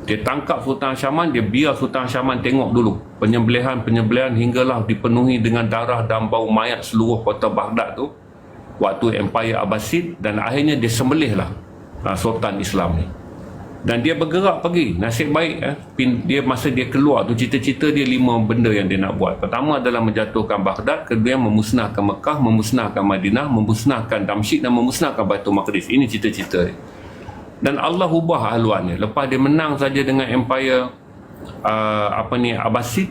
Dia tangkap Sultan Hasyaman, dia biar Sultan Hasyaman tengok dulu penyembelihan hinggalah dipenuhi dengan darah dan bau mayat seluruh kota Baghdad tu waktu Empire Abbasid, dan akhirnya dia sembelihlah Sultan Islam ni. Dan dia bergerak pergi. Nasib baik dia masa dia keluar tu, cita-cita dia 5 benda yang dia nak buat. Pertama adalah menjatuhkan Baghdad, kedua memusnahkan Mekah, memusnahkan Madinah, memusnahkan Damsyik dan memusnahkan Baitul Maqdis. Ini cita-cita dia. Dan Allah ubah haluannya. Lepas dia menang saja dengan Empire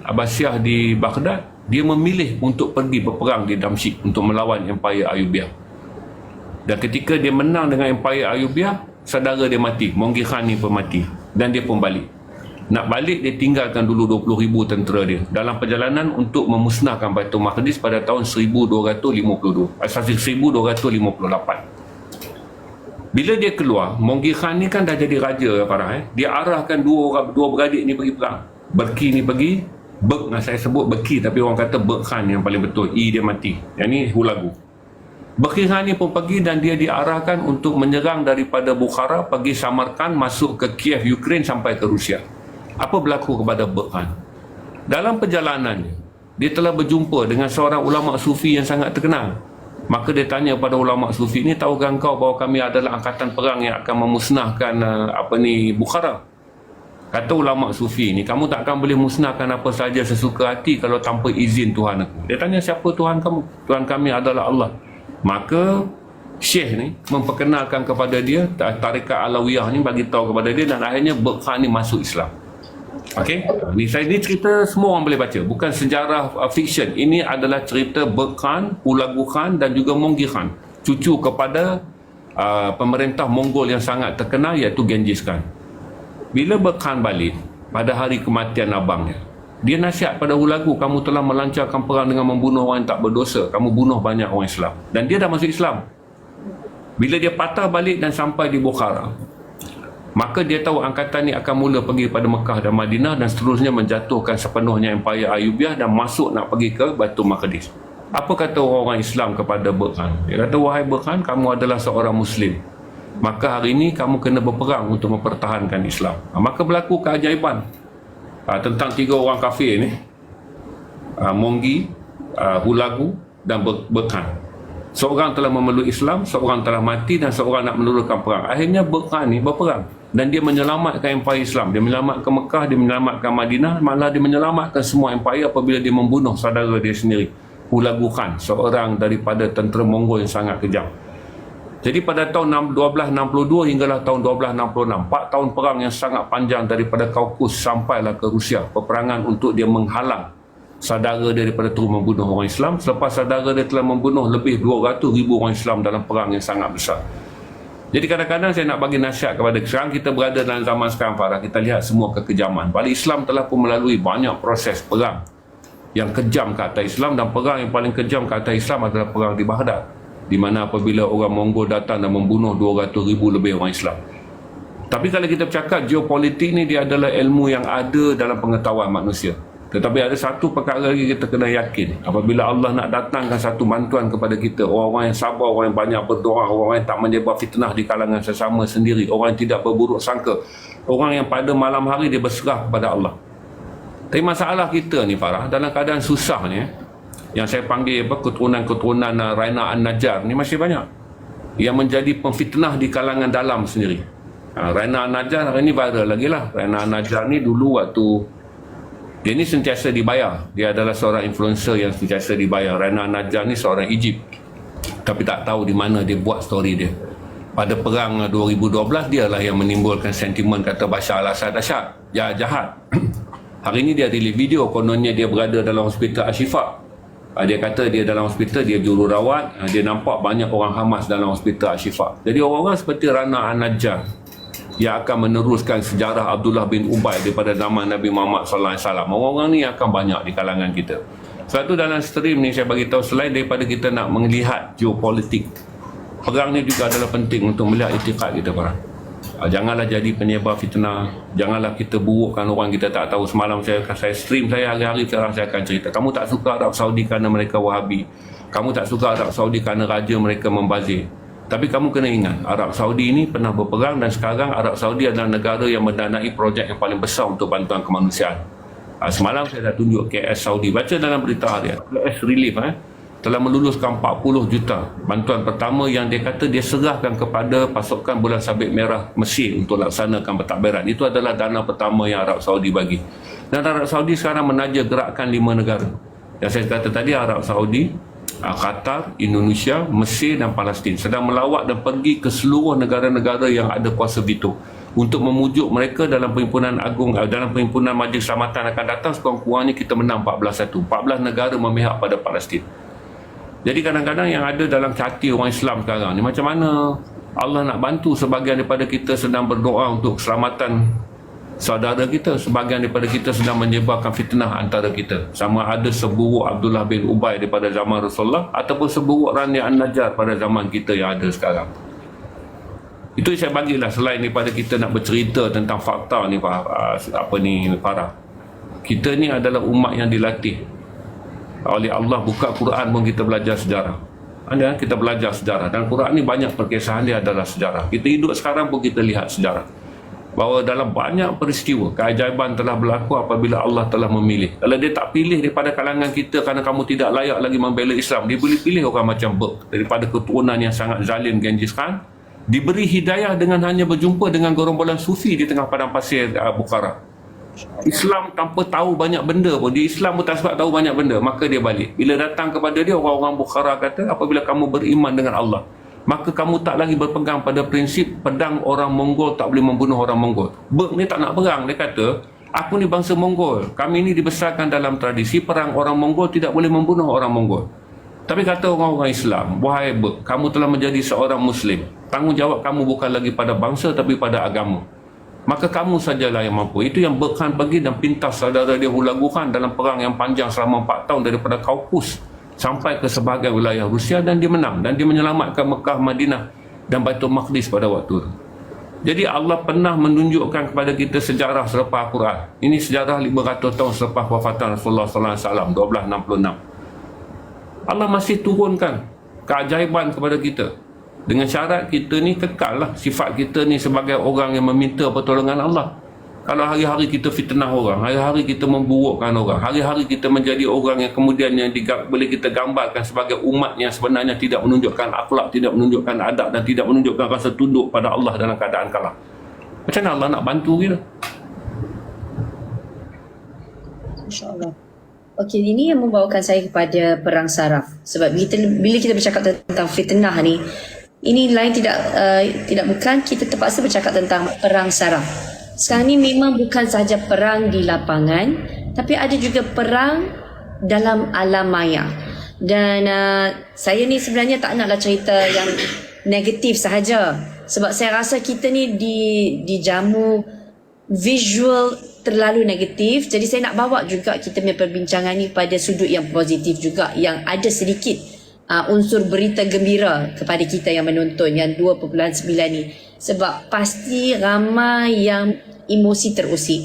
Abbasiyah di Baghdad, dia memilih untuk pergi berperang di Damsyik untuk melawan Empire Ayubiyah. Dan ketika dia menang dengan Empire Ayubiyah, saudara dia mati, Monggi Khan ni pun mati, dan dia pun balik. Nak balik, dia tinggalkan dulu 20,000 tentera dia dalam perjalanan untuk memusnahkan Baitul Maqdis pada tahun 1258. Bila dia keluar, Monggi Khan ni kan dah jadi raja, dia arahkan dua beradik ni pergi perang. Berki ni pergi, Berk, saya sebut Berki tapi orang kata Berk Khan yang paling betul, dia mati, yang ni Hulagu. Berki Khan ni pun pergi dan dia diarahkan untuk menyerang daripada Bukhara, pergi Samarkand, masuk ke Kiev, Ukraine sampai ke Rusia. Apa berlaku kepada Berk Khan? Dalam perjalanannya, dia telah berjumpa dengan seorang ulama sufi yang sangat terkenal. Maka dia tanya pada ulama sufi ni, tahukah engkau bahawa kami adalah angkatan perang yang akan memusnahkan Bukhara? Kata ulama sufi ni, kamu tak akan boleh musnahkan apa saja sesuka hati kalau tanpa izin Tuhan aku. Dia tanya, siapa Tuhan kamu? Tuhan kami adalah Allah. Maka Syekh ni memperkenalkan kepada dia tarikat Alawiyah ni, bagi tahu kepada dia, dan akhirnya Berk Khan ni masuk Islam. Okey, ni cerita semua orang boleh baca, bukan sejarah fiction. Ini adalah cerita Berk Khan, Hulagu Khan dan juga Monggi Khan, cucu kepada pemerintah Mongol yang sangat terkenal iaitu Genghis Khan. Bila Berk Khan balik pada hari kematian abangnya, dia nasihat pada Hulagu, kamu telah melancarkan perang dengan membunuh orang yang tak berdosa, kamu bunuh banyak orang Islam. Dan dia dah masuk Islam. Bila dia patah balik dan sampai di Bukhara, maka dia tahu angkatan ni akan mula pergi pada Mekah dan Madinah dan seterusnya menjatuhkan sepenuhnya Empire Ayubiyah dan masuk nak pergi ke Baitul Maqdis. Apa kata orang Islam kepada Berk Khan? Dia kata, wahai Berk Khan, kamu adalah seorang Muslim, maka hari ini kamu kena berperang untuk mempertahankan Islam. Maka berlaku keajaiban tentang 3 orang kafir ni, Monggi, Hulagu dan Berk Khan. Seorang telah memeluk Islam, seorang telah mati dan seorang nak menurunkan perang. Akhirnya Berk Khan ni berperang dan dia menyelamatkan Empire Islam. Dia menyelamatkan Mekah, dia menyelamatkan Madinah, malah dia menyelamatkan semua empire apabila dia membunuh saudara dia sendiri, Hulagu Khan, seorang daripada tentera Mongol yang sangat kejam. Jadi pada tahun 1262 hinggalah tahun 1266, 4 tahun perang yang sangat panjang daripada Kaukus sampailah ke Rusia. Peperangan untuk dia menghalang saudara dia daripada terus membunuh orang Islam. Selepas saudara dia telah membunuh lebih 200,000 orang Islam dalam perang yang sangat besar. Jadi kadang-kadang saya nak bagi nasihat kepada sekarang kita berada dalam zaman sekarang Farah, kita lihat semua kekejaman. Padahal Islam telah pun melalui banyak proses perang yang kejam ke atas Islam, dan perang yang paling kejam ke atas Islam adalah perang di Baghdad, di mana apabila orang Mongol datang dan membunuh 200,000 lebih orang Islam. Tapi kalau kita bercakap geopolitik ni, dia adalah ilmu yang ada dalam pengetahuan manusia. Tetapi ada satu perkara lagi kita kena yakin, apabila Allah nak datangkan satu bantuan kepada kita, orang-orang yang sabar, orang yang banyak berdoa, orang yang tak menyebar fitnah di kalangan sesama sendiri, orang yang tidak berburuk sangka, orang yang pada malam hari dia berserah kepada Allah. Tapi masalah kita ni Farah, dalam keadaan susah ni, yang saya panggil keturunan-keturunan Raina An-Najjar ni masih banyak yang menjadi pemfitnah di kalangan dalam sendiri. Raina An-Najjar hari ni viral lagi lah. Raina An-Najjar ni dulu waktu dia ni sentiasa dibayar, dia adalah seorang influencer yang sentiasa dibayar. Raina An-Najjar ni seorang Egypt, tapi tak tahu di mana dia buat story dia. Pada perang 2012 dialah yang menimbulkan sentimen kata Bashar al-Assad dahsyat, jahat. Hari ni dia rilis video, kononnya dia berada dalam hospital Al-Shifa. Dia kata dia dalam hospital, dia jururawat, dia nampak banyak orang Hamas dalam hospital Al-Shifa. Jadi orang-orang seperti Raina An-Najjar yang akan meneruskan sejarah Abdullah bin Ubay daripada zaman Nabi Muhammad SAW. Orang-orang ni akan banyak di kalangan kita. Sebab tu dalam stream ni saya bagi tahu, selain daripada kita nak melihat geopolitik, perang ni juga adalah penting untuk melihat itikad kita Farah. Janganlah jadi penyebar fitnah, janganlah kita burukkan orang kita tak tahu. Semalam saya stream, saya hari-hari sekarang saya akan cerita, kamu tak suka Arab Saudi kerana mereka Wahabi, kamu tak suka Arab Saudi kerana raja mereka membazir. Tapi kamu kena ingat, Arab Saudi ini pernah berperang, dan sekarang Arab Saudi adalah negara yang mendanai projek yang paling besar untuk bantuan kemanusiaan. Semalam saya dah tunjuk KS Saudi, baca dalam berita harian, KS Relief telah meluluskan 40 juta bantuan pertama yang dia kata dia serahkan kepada pasukan Bulan Sabit Merah Mesir untuk laksanakan pentadbiran. Itu adalah dana pertama yang Arab Saudi bagi. Dan Arab Saudi sekarang menaja gerakan 5 negara. Yang saya kata tadi, Arab Saudi, Qatar, Indonesia, Mesir dan Palestin sedang melawat dan pergi ke seluruh negara-negara yang ada kuasa veto untuk memujuk mereka dalam perhimpunan agung, dalam perhimpunan Majlis Selamatan akan datang. Sekurang-kurangnya kita menang 14-1. 14 negara memihak pada Palestin. Jadi kadang-kadang yang ada dalam hati orang Islam sekarang ni, macam mana Allah nak bantu sebahagian daripada kita sedang berdoa untuk keselamatan saudara kita, sebahagian daripada kita sedang menyebarkan fitnah antara kita, sama ada seburuk Abdullah bin Ubay daripada zaman Rasulullah ataupun seburuk Raina An-Najjar pada zaman kita yang ada sekarang. Itu saya bagilah, selain daripada kita nak bercerita tentang fakta ni Farah. Kita ni adalah umat yang dilatih oleh Allah. Buka Quran pun kita belajar sejarah. Kita belajar sejarah, dan Quran ni banyak perkisahan dia adalah sejarah. Kita hidup sekarang pun kita lihat sejarah, bahawa dalam banyak peristiwa keajaiban telah berlaku apabila Allah telah memilih. Kalau dia tak pilih daripada kalangan kita kerana kamu tidak layak lagi membela Islam, dia boleh pilih orang macam Burke daripada keturunan yang sangat zalim Genghis Khan, diberi hidayah dengan hanya berjumpa dengan gerombolan sufi di tengah padang pasir Bukhara. Islam tanpa tahu banyak benda pun, dia Islam pun tak sebab tahu banyak benda, maka dia balik. Bila datang kepada dia, orang-orang Bukhara kata, apabila kamu beriman dengan Allah, maka kamu tak lagi berpegang pada prinsip pedang orang Mongol tak boleh membunuh orang Mongol. Burke ni tak nak perang. Dia kata, aku ni bangsa Mongol, kami ni dibesarkan dalam tradisi perang, orang Mongol tidak boleh membunuh orang Mongol. Tapi kata orang-orang Islam, wahai Burke, kamu telah menjadi seorang Muslim, tanggungjawab kamu bukan lagi pada bangsa tapi pada agama, maka kamu sajalah yang mampu. Itu yang Burke Khan pergi dan pintas saudara dia Hulagu Khan dalam perang yang panjang selama 4 tahun daripada Kaukus sampai ke sebahagian wilayah Rusia, dan dia menang, dan dia menyelamatkan Mekah, Madinah dan Baitul Maqdis pada waktu itu. Jadi Allah pernah menunjukkan kepada kita sejarah selepas Al-Quran. Ini sejarah 500 tahun selepas wafatan Rasulullah SAW, 1266. Allah masih turunkan keajaiban kepada kita, dengan syarat kita ni kekal lah sifat kita ni sebagai orang yang meminta pertolongan Allah. Kalau hari-hari kita fitnah orang, hari-hari kita memburukkan orang, hari-hari kita menjadi orang yang kemudian yang boleh kita gambarkan sebagai umat yang sebenarnya tidak menunjukkan akhlak, tidak menunjukkan adab dan tidak menunjukkan rasa tunduk pada Allah dalam keadaan kalah, macam mana Allah nak bantu kita? InsyaAllah. Okey, ini yang membawakan saya kepada perang saraf. Sebab bila kita bercakap tentang fitnah ni, ini lain tidak bukan kita terpaksa bercakap tentang perang saraf. Sekarang ni memang bukan sahaja perang di lapangan, tapi ada juga perang dalam alam maya. Dan saya ni sebenarnya tak naklah cerita yang negatif sahaja. Sebab saya rasa kita ni dijamu visual terlalu negatif. Jadi saya nak bawa juga kita punya perbincangan ni pada sudut yang positif juga, yang ada sedikit unsur berita gembira kepada kita yang menonton yang 2.9 ni. Sebab pasti ramai yang emosi terusik.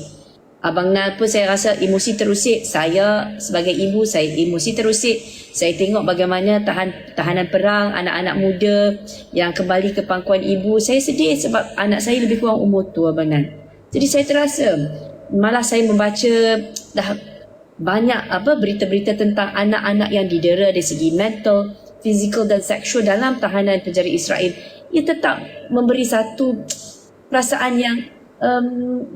Abang Nal pun saya rasa emosi terusik. Saya sebagai ibu, saya emosi terusik. Saya tengok bagaimana tahanan perang, anak-anak muda yang kembali ke pangkuan ibu. Saya sedih sebab anak saya lebih kurang umur tu, Abang Nal. Jadi saya terasa, malah saya membaca dah banyak berita-berita tentang anak-anak yang didera dari segi mental, fizikal dan seksual dalam tahanan penjara Israel. Ia tetap memberi satu perasaan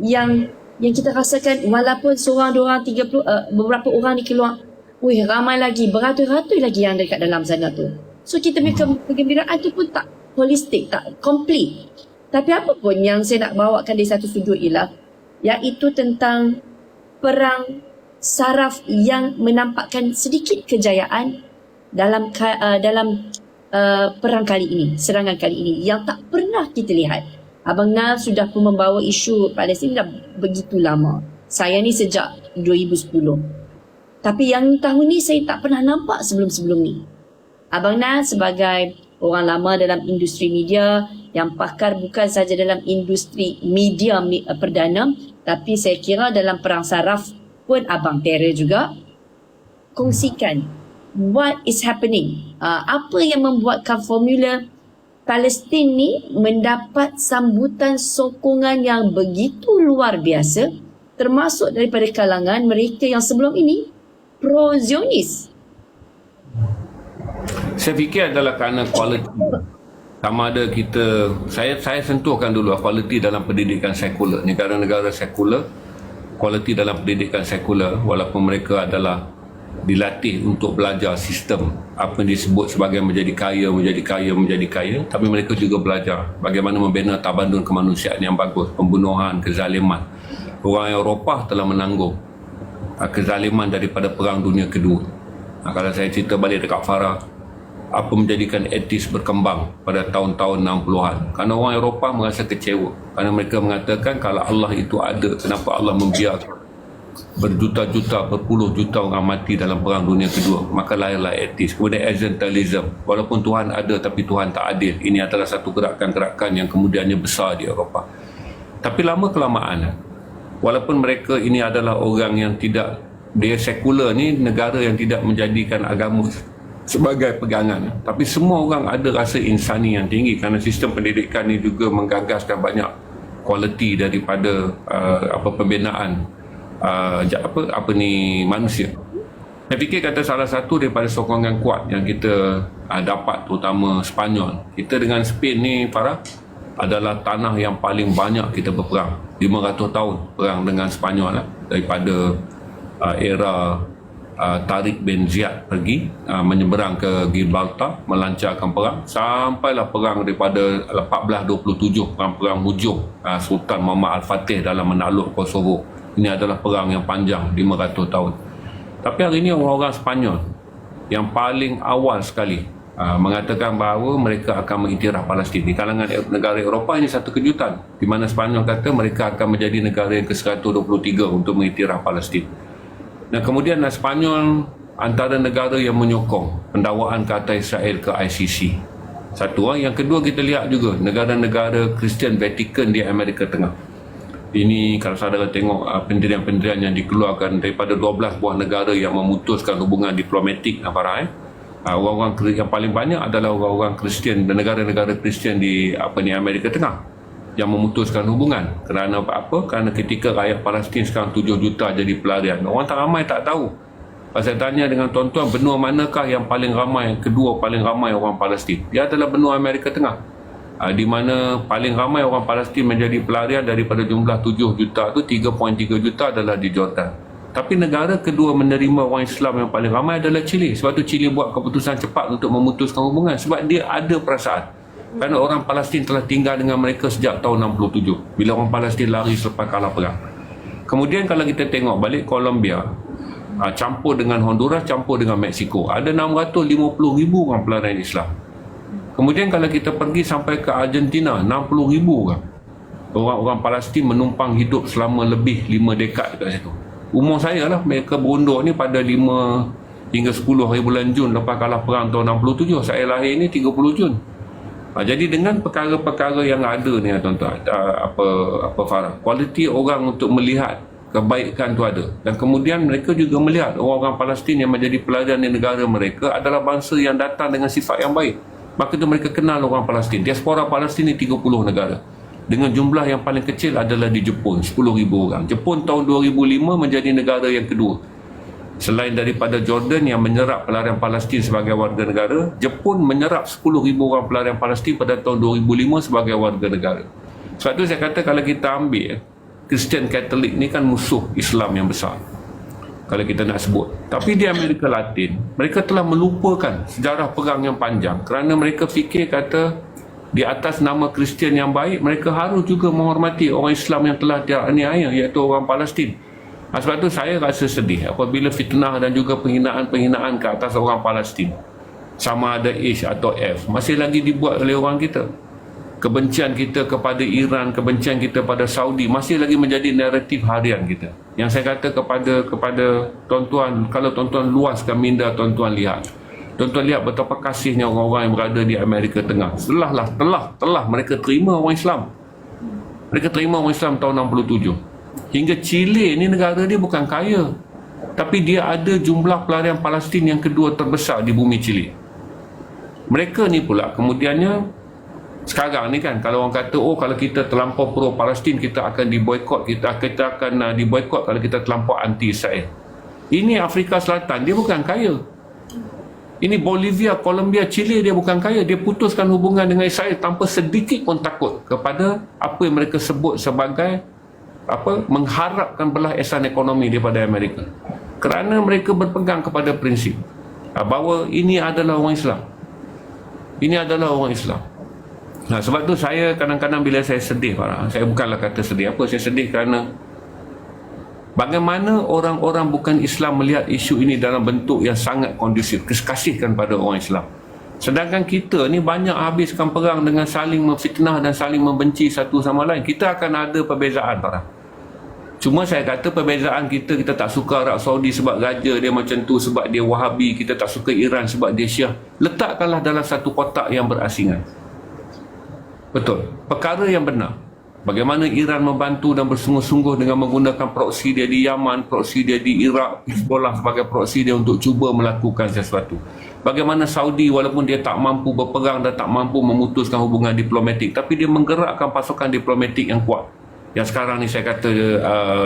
yang kita rasakan, walaupun seorang, dua orang, 30 beberapa orang ni keluar, ramai lagi, beratus-ratus lagi yang dekat dalam sana tu. So kita punya kegembiraan tu pun tak holistik, tak complete. Tapi apa pun yang saya nak bawakan dari satu sudut ialah, iaitu tentang perang saraf yang menampakkan sedikit kejayaan dalam perang kali ini, serangan kali ini yang tak pernah kita lihat. Abang Nal sudah pun membawa isu Palestin dah begitu lama. Saya ni sejak 2010. Tapi yang tahun ni saya tak pernah nampak sebelum-sebelum ni. Abang Nal sebagai orang lama dalam industri media, yang pakar bukan saja dalam industri media perdana, tapi saya kira dalam perang saraf pun abang terror juga. Kongsikan what is happening. Apa yang membuatkan formula Palestin ni mendapat sambutan sokongan yang begitu luar biasa, termasuk daripada kalangan mereka yang sebelum ini pro-Zionis. Saya fikir adalah kerana kualiti. Sama ada kita, saya sentuhkan dulu kualiti dalam pendidikan sekular. Negara-negara sekular, kualiti dalam pendidikan sekular, walaupun mereka adalah dilatih untuk belajar sistem apa yang disebut sebagai menjadi kaya, tapi mereka juga belajar bagaimana membina tabandun kemanusiaan yang bagus, pembunuhan, kezaliman. Orang Eropah telah menanggung kezaliman daripada Perang Dunia Kedua. Kalau saya cerita balik dekat Farah, apa menjadikan etis berkembang pada tahun-tahun 60-an, kerana orang Eropah merasa kecewa kerana mereka mengatakan kalau Allah itu ada, kenapa Allah membiarkan berjuta-juta, berpuluh juta orang mati dalam Perang Dunia Kedua. Maka lahirlah etis. Kemudian Existentialism, walaupun Tuhan ada tapi Tuhan tak adil. Ini adalah satu gerakan-gerakan yang kemudiannya besar di Eropah. Tapi lama kelamaan, walaupun mereka ini adalah orang yang tidak, dia sekular ni, negara yang tidak menjadikan agama sebagai pegangan, tapi semua orang ada rasa insani yang tinggi kerana sistem pendidikan ni juga menggagaskan banyak kualiti daripada pembinaan manusia. Saya fikir kata salah satu daripada sokongan kuat yang kita dapat, terutama Sepanyol. Kita dengan Spain ni, Farah, adalah tanah yang paling banyak kita berperang. 500 tahun perang dengan Sepanyol daripada era Tariq bin Ziyad pergi menyeberang ke Gibraltar, melancarkan perang, sampailah perang daripada 1427, perang hujung Sultan Muhammad Al-Fatih dalam menakluk Kosovo. Ini adalah perang yang panjang, 500 tahun. Tapi hari ini orang-orang Sepanyol yang paling awal sekali mengatakan bahawa mereka akan mengiktiraf Palestin. Di kalangan negara Eropah ini satu kejutan, di mana Sepanyol kata mereka akan menjadi negara yang ke-123 untuk mengiktiraf Palestin. Dan kemudian Sepanyol antara negara yang menyokong pendakwaan ke atas Israel ke ICC. Satu. Yang kedua, kita lihat juga negara-negara Kristian Vatikan di Amerika Tengah. Ini kalau saudara tengok pendirian-pendirian yang dikeluarkan daripada 12 buah negara yang memutuskan hubungan diplomatik, orang-orang yang paling banyak adalah orang-orang Kristian dan negara-negara Kristian di Amerika Tengah yang memutuskan hubungan. Kerana apa? Kerana ketika rakyat Palestin sekarang 7 juta jadi pelarian, orang tak ramai tak tahu. Saya tanya dengan tuan-tuan, benua manakah yang paling ramai, kedua paling ramai orang Palestin? Dia adalah benua Amerika Tengah. Di mana paling ramai orang Palestin menjadi pelarian daripada jumlah 7 juta tu, 3.3 juta adalah di Jordan. Tapi negara kedua menerima orang Islam yang paling ramai adalah Chile. Sebab tu Chile buat keputusan cepat untuk memutuskan hubungan, sebab dia ada perasaan kerana orang Palestin telah tinggal dengan mereka sejak tahun 67 bila orang Palestin lari selepas kalah perang. Kemudian kalau kita tengok balik Colombia, campur dengan Honduras, campur dengan Mexico, ada 650,000 orang pelarian Islam. Kemudian kalau kita pergi sampai ke Argentina, 60,000 orang Palestin menumpang hidup selama lebih 5 dekad dekat situ. Umur saya lah, mereka berunduk ni pada 5 hingga 10 hari bulan Jun lepas kalah perang tahun 67. Saya lahir ni 30 Jun. Jadi dengan perkara-perkara yang ada ni tuan-tuan, apa Farah, kualiti orang untuk melihat kebaikan tu ada, dan kemudian mereka juga melihat orang-orang Palestin yang menjadi pelayan di negara mereka adalah bangsa yang datang dengan sifat yang baik. Maka tu mereka kenal orang Palestin. Diaspora Palestin ni 30 negara. Dengan jumlah yang paling kecil adalah di Jepun, 10,000 orang. Jepun tahun 2005 menjadi negara yang kedua. Selain daripada Jordan yang menyerap pelarian Palestin sebagai warga negara, Jepun menyerap 10,000 orang pelarian Palestin pada tahun 2005 sebagai warga negara. Sebab tu saya kata kalau kita ambil Kristian Katolik ni kan musuh Islam yang besar, kalau kita nak sebut. Tapi di Amerika Latin, mereka telah melupakan sejarah perang yang panjang kerana mereka fikir kata di atas nama Kristian yang baik, mereka harus juga menghormati orang Islam yang telah dianiaya, iaitu orang Palestin. Sebab tu saya rasa sedih apabila fitnah dan juga penghinaan-penghinaan ke atas orang Palestin, sama ada H atau F, masih lagi dibuat oleh orang kita. Kebencian kita kepada Iran, kebencian kita pada Saudi masih lagi menjadi naratif harian kita. Yang saya kata kepada tuan-tuan, kalau tuan-tuan luaskan minda tuan-tuan lihat, tuan-tuan lihat betapa kasihnya orang-orang yang berada di Amerika Tengah. Telah mereka terima orang Islam. Mereka terima orang Islam tahun 67. Hingga Chile ni, negara dia bukan kaya, tapi dia ada jumlah pelarian Palestin yang kedua terbesar di bumi Chile. Mereka ni pula kemudiannya sekarang ni kan, kalau orang kata kalau kita terlampau pro Palestin, kita akan diboikot, kita akan diboikot kalau kita terlampau anti Israel. Ini Afrika Selatan, dia bukan kaya. Ini Bolivia, Colombia, Chile, dia bukan kaya. Dia putuskan hubungan dengan Israel tanpa sedikit pun takut kepada apa yang mereka sebut sebagai mengharapkan belah ehsan ekonomi daripada Amerika, kerana mereka berpegang kepada prinsip bahawa ini adalah orang Islam. Ini adalah orang Islam. Sebab tu saya kadang-kadang bila saya sedih, saya bukanlah kata sedih apa, saya sedih kerana bagaimana orang-orang bukan Islam melihat isu ini dalam bentuk yang sangat kondusif, kasihkan pada orang Islam. Sedangkan kita ni banyak habiskan perang dengan saling memfitnah dan saling membenci satu sama lain. Kita akan ada perbezaan, cuma saya kata perbezaan kita tak suka Arab Saudi sebab raja dia macam tu, sebab dia Wahabi. Kita tak suka Iran sebab dia Syiah. Letakkanlah dalam satu kotak yang berasingan. Betul, perkara yang benar. Bagaimana Iran membantu dan bersungguh-sungguh dengan menggunakan proksi dia di Yaman, proksi dia di Iraq, Hezbollah sebagai proksi dia untuk cuba melakukan sesuatu. Bagaimana Saudi walaupun dia tak mampu berperang dan tak mampu memutuskan hubungan diplomatik, tapi dia menggerakkan pasukan diplomatik yang kuat. Yang sekarang ni saya kata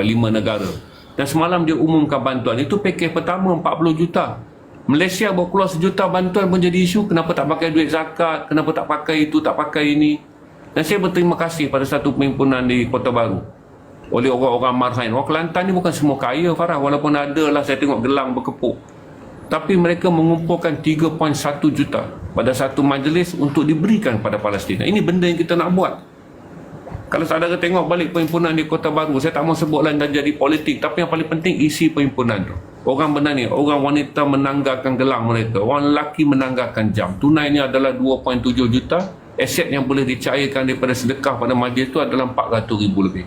5 negara. Dan semalam dia umumkan bantuan. Itu pakej pertama 40 juta. Malaysia bawa keluar 1 juta bantuan pun jadi isu. Kenapa tak pakai duit zakat? Kenapa tak pakai itu, tak pakai ini? Dan saya berterima kasih pada satu perhimpunan di Kota Baru oleh orang-orang Marhain. Orang Kelantan ni bukan semua kaya, Farah. Walaupun ada lah, saya tengok gelang berkepuk. Tapi mereka mengumpulkan 3.1 juta pada satu majlis untuk diberikan pada Palestin. Ini benda yang kita nak buat. Kalau saudara tengok balik perhimpunan di Kota Baru, saya tak mau sebutlah dan jadi politik, tapi yang paling penting isi perhimpunan tu. Orang benar ni, orang wanita menanggalkan gelang mereka, orang lelaki menanggalkan jam. Tunainya adalah 2.7 juta. Aset yang boleh dicairkan daripada sedekah pada majlis itu adalah 400,000 lebih.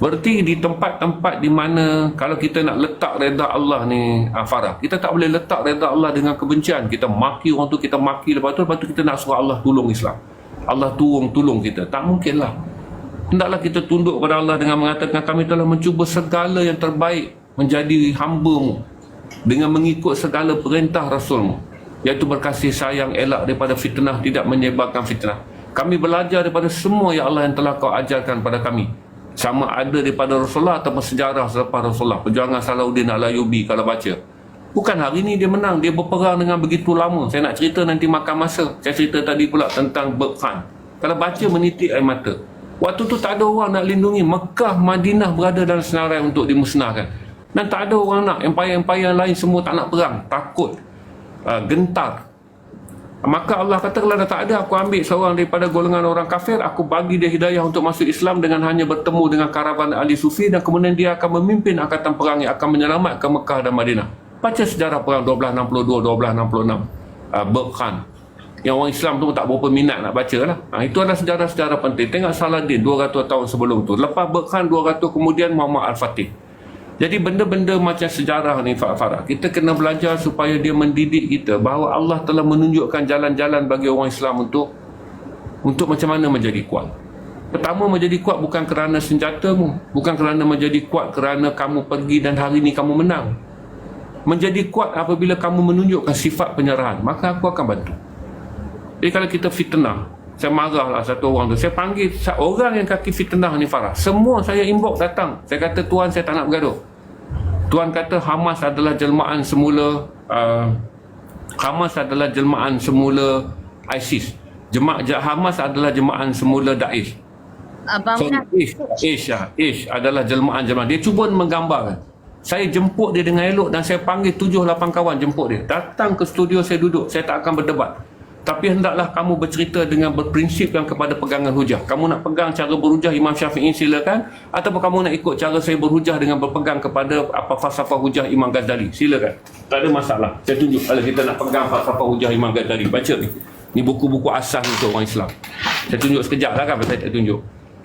Berarti di tempat-tempat di mana kalau kita nak letak redha Allah ni, Farah, kita tak boleh letak redha Allah dengan kebencian. Kita maki orang tu, kita maki lepas tu kita nak suruh Allah tolong Islam, Allah tolong kita. Tak mungkin lah. Hendaklah kita tunduk pada Allah dengan mengatakan, kami telah mencuba segala yang terbaik menjadi hamba-Mu dengan mengikut segala perintah Rasul-Mu, iaitu berkasih sayang, elak daripada fitnah, tidak menyebarkan fitnah. Kami belajar daripada semua ya Allah yang telah Kau ajarkan pada kami, sama ada daripada Rasulullah ataupun sejarah selepas Rasulullah. Perjuangan Salahuddin Al-Ayyubi kalau baca, bukan hari ni dia menang, dia berperang dengan begitu lama. Saya nak cerita nanti makan masa. Saya cerita tadi pula tentang Berkhan. Kalau baca menitik air mata. Waktu tu tak ada orang nak lindungi. Mekah, Madinah berada dalam senarai untuk dimusnahkan. Dan tak ada orang nak. Empayar-empayar lain semua tak nak perang, takut, gentar. Maka Allah kata, kalau dah tak ada, aku ambil seorang daripada golongan orang kafir, aku bagi dia hidayah untuk masuk Islam dengan hanya bertemu dengan karavan ahli sufi, dan kemudian dia akan memimpin angkatan perang yang akan menyelamatkan Mekah dan Madinah. Baca sejarah perang 1262-1266, Berkhan. yang orang Islam tu tak berapa minat nak baca lah. Itu adalah sejarah-sejarah penting. Tengok Saladin 200 tahun sebelum tu, lepas Berkhan 200, kemudian Muhammad Al-Fatih. Jadi benda-benda macam sejarah ni Farah, kita kena belajar supaya dia mendidik kita bahawa Allah telah menunjukkan jalan-jalan bagi orang Islam untuk macam mana menjadi kuat. Pertama, menjadi kuat bukan kerana senjatamu, bukan kerana menjadi kuat kerana kamu pergi dan hari ini kamu menang. Menjadi kuat apabila kamu menunjukkan sifat penyerahan, maka aku akan bantu. Jadi kalau kita fitnah, saya marahlah satu orang tu, saya panggil orang yang kaki fitnah ni Farah, semua saya inbox datang. Saya kata, tuan, saya tak nak bergaduh. Tuan kata Hamas adalah jelmaan semula Hamas adalah jelmaan semula ISIS. Hamas adalah jelmaan semula Daesh. Abang Ish adalah jelmaan. Dia cuba menggambarkan. Saya jemput dia dengan elok dan saya panggil 7-8 kawan jemput dia. Datang ke studio, saya duduk. Saya tak akan berdebat. Tapi hendaklah kamu bercerita dengan berprinsip yang kepada pegangan hujah. Kamu nak pegang cara berhujah Imam Syafi'i, silakan. Ataupun kamu nak ikut cara saya berhujah dengan berpegang kepada apa falsafah hujah Imam Ghazali, silakan. Tak ada masalah. Saya tunjuk kalau kita nak pegang falsafah hujah Imam Ghazali. Baca ni. Ni buku-buku asas untuk orang Islam. Saya tunjuk sekejap lah kan, saya tak tunjuk.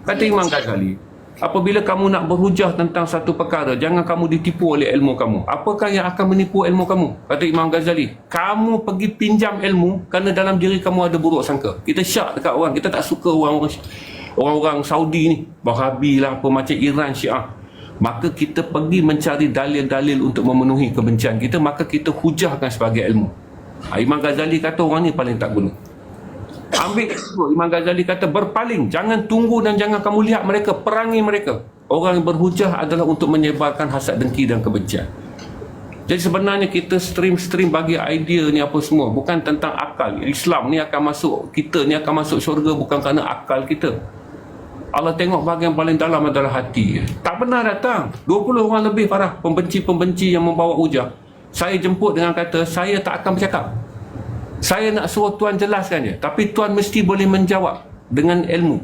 Kata Imam Ghazali, apabila kamu nak berhujah tentang satu perkara, jangan kamu ditipu oleh ilmu kamu. Apakah yang akan menipu ilmu kamu? Kata Imam Ghazali, kamu pergi pinjam ilmu kerana dalam diri kamu ada buruk sangka. Kita syak dekat orang, kita tak suka orang-orang Saudi ni, Wahabi lah, apa macam Iran, Syiah. Maka kita pergi mencari dalil-dalil untuk memenuhi kebencian kita, maka kita hujahkan sebagai ilmu. Imam Ghazali kata orang ni paling tak guna. Ambil itu, Imam Ghazali kata berpaling, jangan tunggu dan jangan kamu lihat mereka, perangi mereka. Orang yang berhujah adalah untuk menyebarkan hasad dengki dan kebencian. Jadi sebenarnya kita stream bagi idea ni apa semua bukan tentang akal. Islam ni akan masuk, kita ni akan masuk syurga bukan kerana akal kita. Allah tengok bahagian paling dalam adalah hati. Tak pernah datang 20 orang lebih Farah, pembenci-pembenci yang membawa hujah. Saya jemput dengan kata, saya tak akan bercakap. Saya nak suruh tuan jelaskan je, tapi tuan mesti boleh menjawab dengan ilmu.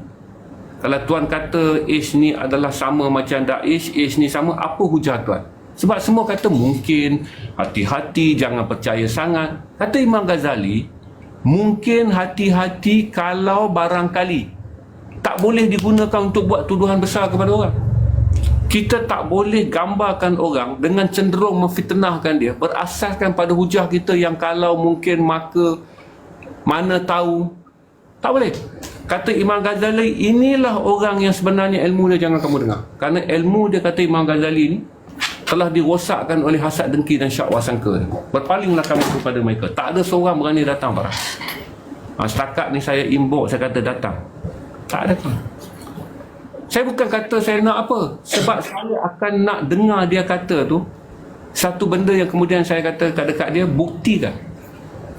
Kalau tuan kata Ish ni adalah sama macam Daesh, Ish ni sama, apa hujah tuan? Sebab semua kata mungkin, hati-hati, jangan percaya sangat. Kata Imam Ghazali, mungkin hati-hati kalau barangkali. Tak boleh digunakan untuk buat tuduhan besar kepada orang. Kita tak boleh gambarkan orang dengan cenderung memfitnahkan dia berasaskan pada hujah kita yang kalau mungkin maka mana tahu. Tak boleh. Kata Imam Ghazali, inilah orang yang sebenarnya ilmu dia jangan kamu dengar. Kerana ilmu dia, kata Imam Ghazali ni, telah dirosakkan oleh hasad dengki dan syakwa sangka. Berpalinglah kamu kepada mereka. Tak ada seorang berani datang Farah. Setakat ni saya inbox, saya kata datang. Tak ada. Saya bukan kata saya nak apa, sebab saya akan nak dengar dia kata tu satu benda yang kemudian saya kata dekat dia, buktikan.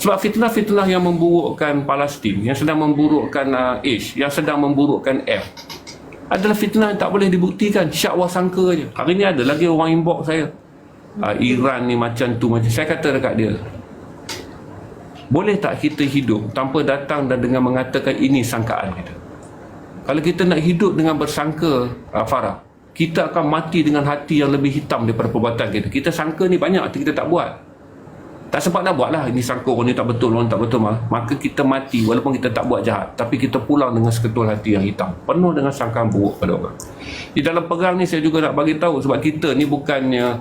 Sebab fitnah-fitnah yang memburukkan Palestin, yang sedang memburukkan Ish, yang sedang memburukkan F, adalah fitnah yang tak boleh dibuktikan, syakwa sangka je. Hari ni ada lagi orang inbox saya, Iran ni macam tu, macam saya kata dekat dia, boleh tak kita hidup tanpa datang dan dengan mengatakan ini sangkaan kita? Kalau kita nak hidup dengan bersangka, Farah, kita akan mati dengan hati yang lebih hitam daripada perbuatan kita. Kita sangka ni banyak, tapi kita tak buat. Tak sempat nak buat lah. Ini sangka orang ni tak betul, orang tak betul. Maka kita mati walaupun kita tak buat jahat. Tapi kita pulang dengan seketul hati yang hitam, penuh dengan sangkaan buruk pada orang. Di dalam perang ni saya juga nak bagi tahu, sebab kita ni bukannya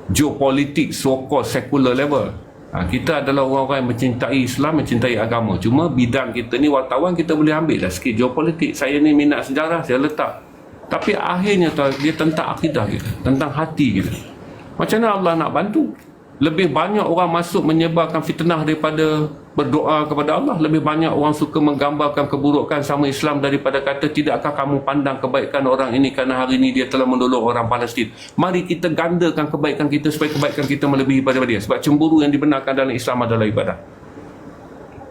geopolitik so-called secular level. Kita adalah orang-orang yang mencintai Islam, mencintai agama. Cuma bidang kita ni wartawan, kita boleh ambil dah sikit geopolitik. Saya ni minat sejarah, saya letak. Tapi akhirnya dia tentang akidah kita, tentang hati kita. Macam mana Allah nak bantu? Lebih banyak orang masuk menyebarkan fitnah daripada berdoa kepada Allah. Lebih banyak orang suka menggambarkan keburukan sama Islam daripada kata, tidakkah kamu pandang kebaikan orang ini kerana hari ini dia telah menolong orang Palestin. Mari kita gandakan kebaikan kita supaya kebaikan kita melebihi daripada dia. Sebab cemburu yang dibenarkan dalam Islam adalah ibadah.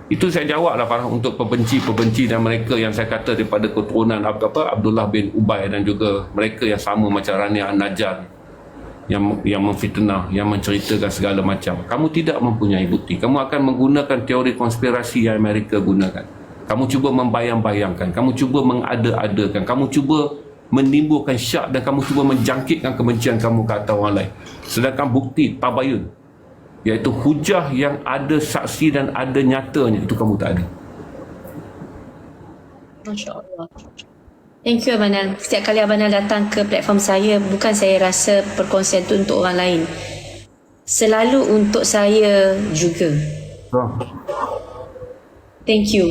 Itu saya jawablah Farah untuk pembenci-pembenci dan mereka yang saya kata daripada keturunan Abdullah bin Ubay dan juga mereka yang sama macam Rani An-Najjar, yang memfitnah, yang menceritakan segala macam. Kamu tidak mempunyai bukti. Kamu akan menggunakan teori konspirasi yang Amerika gunakan. Kamu cuba membayang-bayangkan, kamu cuba mengada-adakan, kamu cuba menimbulkan syak dan kamu cuba menjangkitkan kebencian kamu ke atas orang lain. Sedangkan bukti tabayun iaitu hujah yang ada saksi dan ada nyatanya, itu kamu tak ada. Masya Allah. Thank you Abanal. Setiap kali Abanal datang ke platform saya, bukan saya rasa perkongsian tu untuk orang lain, selalu untuk saya juga. Thank you.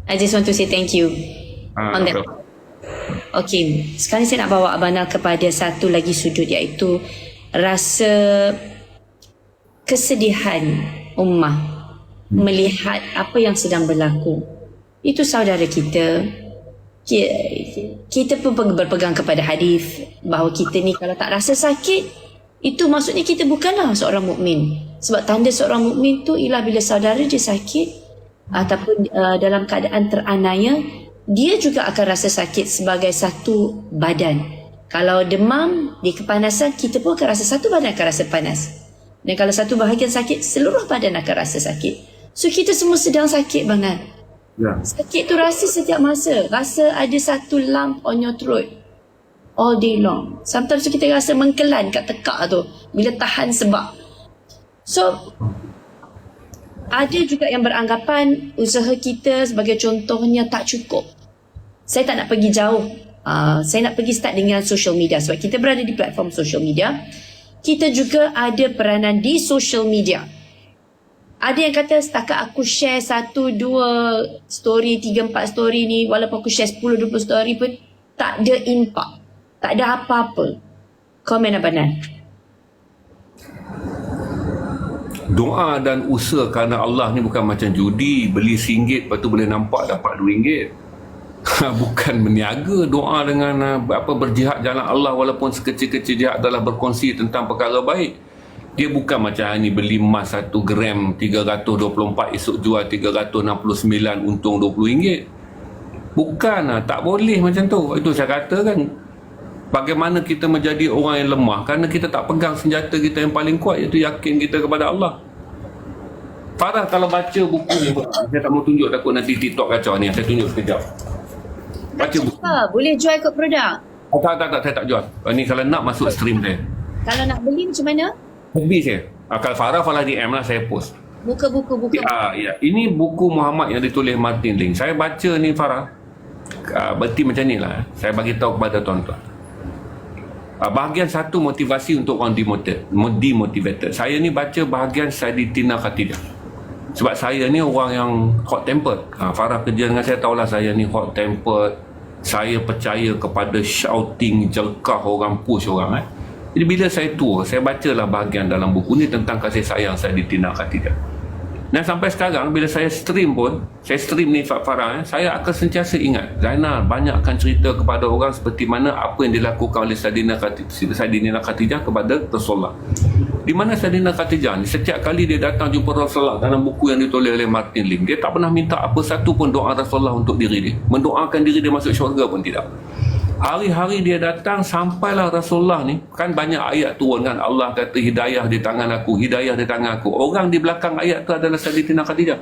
I just want to say thank you on that. Okay, sekarang saya nak bawa Abanal kepada satu lagi sudut, iaitu rasa kesedihan ummah melihat apa yang sedang berlaku. Itu saudara kita. Kita pun berpegang kepada hadis bahawa kita ni kalau tak rasa sakit, itu maksudnya kita bukanlah seorang mukmin. Sebab tanda seorang mukmin tu ialah bila saudara dia sakit ataupun dalam keadaan teranaya, dia juga akan rasa sakit sebagai satu badan. Kalau demam, dia kepanasan, kita pun akan rasa satu badan akan rasa panas. Dan kalau satu bahagian sakit, seluruh badan akan rasa sakit. So kita semua sedang sakit banget. Sakit tu rasa setiap masa. Rasa ada satu lump on your throat all day long. Sometimes kita rasa mengkelan kat tekak tu bila tahan sebab. So ada juga yang beranggapan usaha kita sebagai contohnya tak cukup. Saya tak nak pergi jauh. Saya nak pergi start dengan social media. Sebab kita berada di platform social media, kita juga ada peranan di social media. Ada yang kata setakat aku share 1, 2 story, 3, 4 story ni, walaupun aku share 10, 20 story pun tak ada impak, tak ada apa-apa. Komen Abanal. Doa dan usaha kerana Allah ni bukan macam judi, beli RM1 lepas tu boleh nampak dapat RM2. Bukan berniaga. Doa dengan berjihad jalan Allah, walaupun sekecil-kecil jihad adalah berkongsi tentang perkara baik. Dia bukan macam ni beli emas 1 gram 324, esok jual 369, untung RM20. Bukan, tak boleh macam tu. Itu saya kata kan, bagaimana kita menjadi orang yang lemah kerana kita tak pegang senjata kita yang paling kuat, iaitu yakin kita kepada Allah. Farah kalau baca buku ni, saya tak mau tunjuk, takut nanti TikTok kacau ni. Saya tunjuk sekejap. Baca buku. Boleh jual kot produk? Tak, saya tak jual. Ni kalau nak masuk stream saya. Kalau nak beli macam mana? Hobi saya. Kalau Farah DM lah, saya post. Buka. Ya. Ini buku Muhammad yang ditulis Martin Link. Saya baca ni Farah. Berarti macam ni lah. Saya bagi tahu kepada tuan-tuan. Bahagian satu motivasi untuk orang demotivated. Saya ni baca bahagian Sayyidatina Khadijah. Sebab saya ni orang yang hot tempered. Farah kerja dengan saya tahulah saya ni hot tempered. Saya percaya kepada shouting, jelkah orang, push orang. Jadi bila saya tua, saya bacalah bahagian dalam buku ni tentang kasih sayang Sayyidatina Khadijah. Dan sampai sekarang bila saya stream pun, saya stream ni Farah, saya akan sentiasa ingat Zainal banyakkan cerita kepada orang seperti mana apa yang dilakukan oleh Sayyidatina Khadijah kepada Rasulullah. Di mana Sayyidatina Khadijah ni setiap kali dia datang jumpa Rasulullah, dalam buku yang ditulis oleh Martin Lim, dia tak pernah minta apa satu pun doa Rasulullah untuk diri dia, mendoakan diri dia masuk syurga pun tidak. Hari-hari dia datang, sampailah Rasulullah ni, kan banyak ayat turun kan, Allah kata hidayah di tangan aku, hidayah di tangan aku. Orang di belakang ayat tu adalah Sayyidatina Khadijah.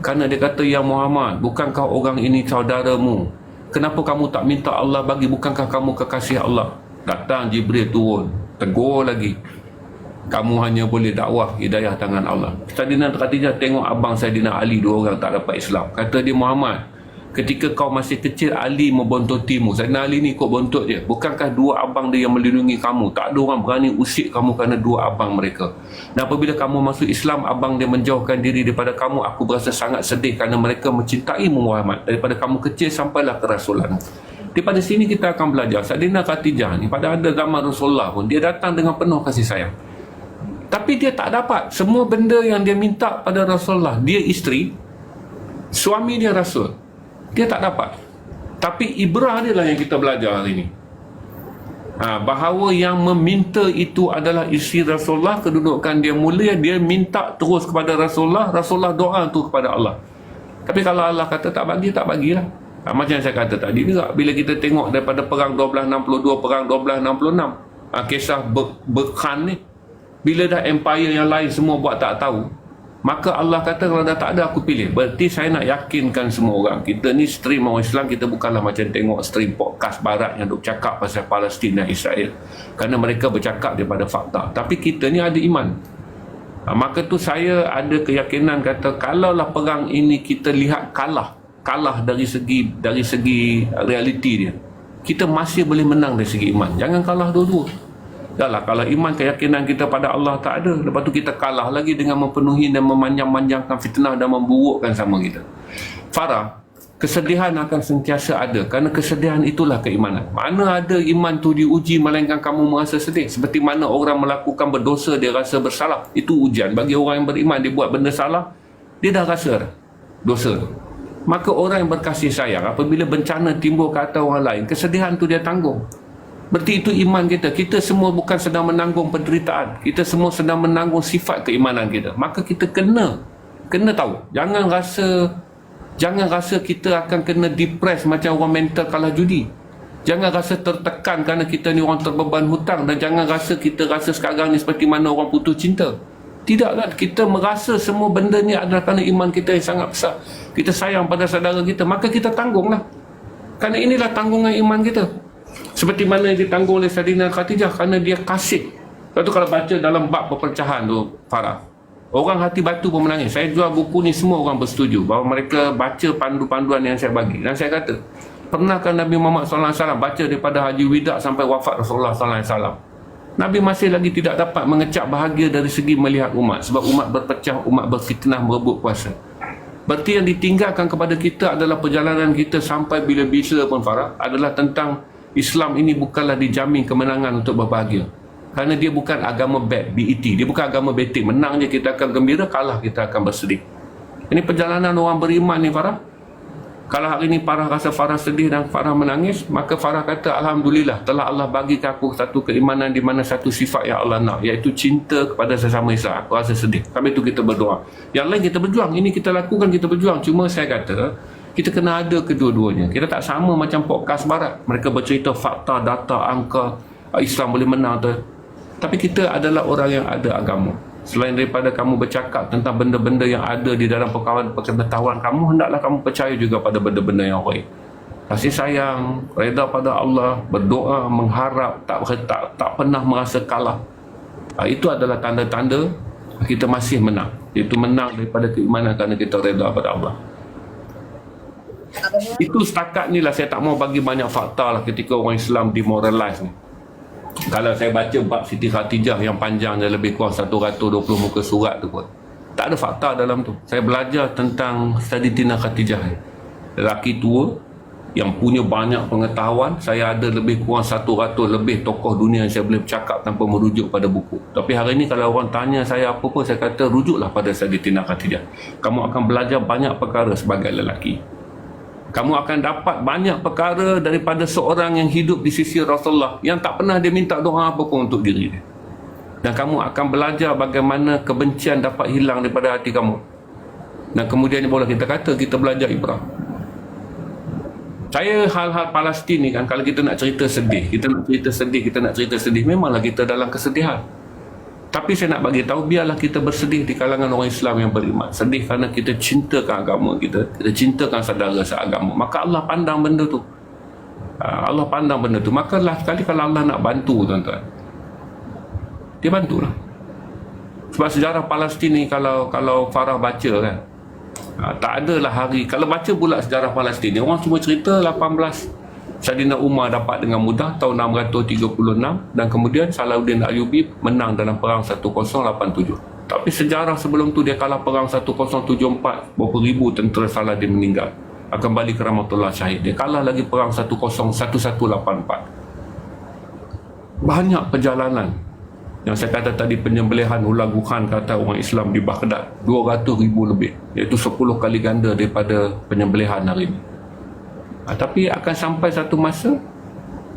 Kerana dia kata, ya Muhammad, bukankah orang ini saudaramu? Kenapa kamu tak minta Allah bagi? Bukankah kamu kekasih Allah? Datang Jibril turun, tegur lagi, kamu hanya boleh dakwah hidayah tangan Allah. Sayyidatina Khadijah tengok abang Sayyidina Ali, dua orang tak dapat Islam. Kata dia, Muhammad, ketika kau masih kecil, Ali membontotimu. Sayyidina Ali ni kau bontot dia. Bukankah dua abang dia yang melindungi kamu? Tak ada orang berani usik kamu kerana dua abang mereka. Dan apabila kamu masuk Islam, abang dia menjauhkan diri daripada kamu. Aku berasa sangat sedih kerana mereka mencintaimu Muhammad. Daripada kamu kecil sampailah ke Rasulullah. Daripada sini kita akan belajar Sayyidatina Khadijah ni pada ada zaman Rasulullah pun dia datang dengan penuh kasih sayang. Tapi dia tak dapat semua benda yang dia minta pada Rasulullah. Dia isteri, suami dia Rasul. Dia tak dapat. Tapi ibrah dia lah yang kita belajar hari ini. Bahawa yang meminta itu adalah isteri Rasulullah, kedudukan dia mulia, dia minta terus kepada Rasulullah, Rasulullah doa tu kepada Allah. Tapi kalau Allah kata tak bagi, tak bagilah. Macam saya kata tadi juga, bila kita tengok daripada perang 1262, perang 1266, kisah Berkhan ni, bila dah empire yang lain semua buat tak tahu, maka Allah kata kalau dah tak ada aku pilih. Berarti saya nak yakinkan semua orang, kita ni stream orang Islam, kita bukanlah macam tengok stream podcast barat yang duk cakap pasal Palestin dan Israel, kerana mereka bercakap daripada fakta. Tapi kita ni ada iman. Maka tu saya ada keyakinan kata kalaulah perang ini kita lihat kalah dari segi realiti dia, kita masih boleh menang dari segi iman. Jangan kalah dua-dua. Dahlah, kalau iman keyakinan kita pada Allah tak ada, lepas tu kita kalah lagi dengan memenuhi dan memanjang-manjangkan fitnah dan memburukkan sama kita. Farah, kesedihan akan sentiasa ada, kerana kesedihan itulah keimanan. Mana ada iman tu diuji melainkan kamu merasa sedih. Seperti mana orang melakukan berdosa dia rasa bersalah, itu ujian. Bagi orang yang beriman, dia buat benda salah, dia dah rasa dosa tu. Maka orang yang berkasih sayang, apabila bencana timbul ke atas orang lain, kesedihan tu dia tanggung. Berarti itu iman kita. Kita semua bukan sedang menanggung penderitaan, kita semua sedang menanggung sifat keimanan kita. Maka kita kena tahu, jangan rasa kita akan kena depres macam orang mental kalah judi. Jangan rasa tertekan kerana kita ni orang terbeban hutang, dan jangan rasa kita rasa sekarang ni seperti mana orang putus cinta. Tidaklah, kita merasa semua benda ni adalah kerana iman kita yang sangat besar. Kita sayang pada saudara kita, maka kita tanggunglah. Kerana inilah tanggungan iman kita. Seperti mana yang ditanggung oleh Saidina Khadijah, kerana dia kasih. Lepas tu kalau baca dalam bab perpecahan tu, Farah, orang hati batu pun menangis. Saya jual buku ni, semua orang bersetuju bahawa mereka baca pandu-panduan yang saya bagi. Dan saya kata, pernahkah Nabi Muhammad SAW baca daripada Haji Wida sampai wafat Rasulullah SAW? Nabi masih lagi tidak dapat mengecap bahagia dari segi melihat umat. Sebab umat berpecah, umat berfitnah, merebut kuasa. Berarti yang ditinggalkan kepada kita adalah perjalanan kita sampai bila-bila pun, Farah, adalah tentang Islam ini bukanlah dijamin kemenangan untuk berbahagia. Kerana dia bukan agama bet, dia bukan agama betting. Menang je kita akan gembira, kalah kita akan bersedih. Ini perjalanan orang beriman ni, Farah. Kalau hari ini Farah rasa Farah sedih dan Farah menangis, maka Farah kata, Alhamdulillah, telah Allah bagi ke aku satu keimanan di mana satu sifat yang Allah nak, iaitu cinta kepada sesama Islam. Aku rasa sedih. Sampai itu kita berdoa. Yang lain kita berjuang. Ini kita lakukan, kita berjuang. Cuma saya kata, kita kena ada kedua-duanya. Kita tak sama macam podcast barat. Mereka bercerita fakta, data, angka, Islam boleh menang tu. Tapi kita adalah orang yang ada agama. Selain daripada kamu bercakap tentang benda-benda yang ada di dalam pengetahuan kamu, hendaklah kamu percaya juga pada benda-benda yang baik. Kasih sayang, reda pada Allah, berdoa, mengharap, tak pernah merasa kalah. Itu adalah tanda-tanda kita masih menang. Itu menang daripada keimanan kerana kita reda pada Allah. Itu setakat ni lah, saya tak mau bagi banyak fakta lah ketika orang Islam demoralize ni. Kalau saya baca bab Siti Khatijah yang panjangnya lebih kurang 120 muka surat tu pun, tak ada fakta dalam tu. Saya belajar tentang Sayyidatina Khatijah, lelaki tua yang punya banyak pengetahuan. Saya ada lebih kurang 100 lebih tokoh dunia yang saya boleh bercakap tanpa merujuk pada buku. Tapi hari ini kalau orang tanya saya apa pun, saya kata rujuklah pada Sayyidatina Khatijah. Kamu akan belajar banyak perkara sebagai lelaki. Kamu akan dapat banyak perkara daripada seorang yang hidup di sisi Rasulullah, yang tak pernah dia minta doa apa pun untuk diri dia. Dan kamu akan belajar bagaimana kebencian dapat hilang daripada hati kamu. Dan kemudian ni boleh kita kata kita belajar ibrah. Saya hal-hal Palestin ni kan, kalau kita nak cerita sedih, kita nak cerita sedih, memanglah kita dalam kesedihan. Tapi saya nak bagi tahu, biarlah kita bersedih di kalangan orang Islam yang beriman. Sedih kerana kita cintakan agama kita cintakan saudara seagama. Maka Allah pandang benda tu. Allah pandang benda tu. Maka lah sekali kalau Allah nak bantu, tuan-tuan, dia bantulah. Sebab sejarah Palestin ni, kalau Farah baca kan, tak adalah hari, kalau baca pula sejarah Palestin ni, orang cuma cerita 18 Saidina Umar dapat dengan mudah tahun 636, dan kemudian Salahuddin Ayyubi menang dalam perang 1087. Tapi sejarah sebelum tu dia kalah perang 1074, berapa ribu tentera Salahuddin meninggal, akan balik ke rahmatullah syahid. Dia kalah lagi perang 1184. Banyak perjalanan yang saya kata tadi, penyembelihan ulang-ulang kata orang Islam di Baghdad 200,000 lebih, iaitu 10 kali ganda daripada penyembelihan hari ini. Tapi akan sampai satu masa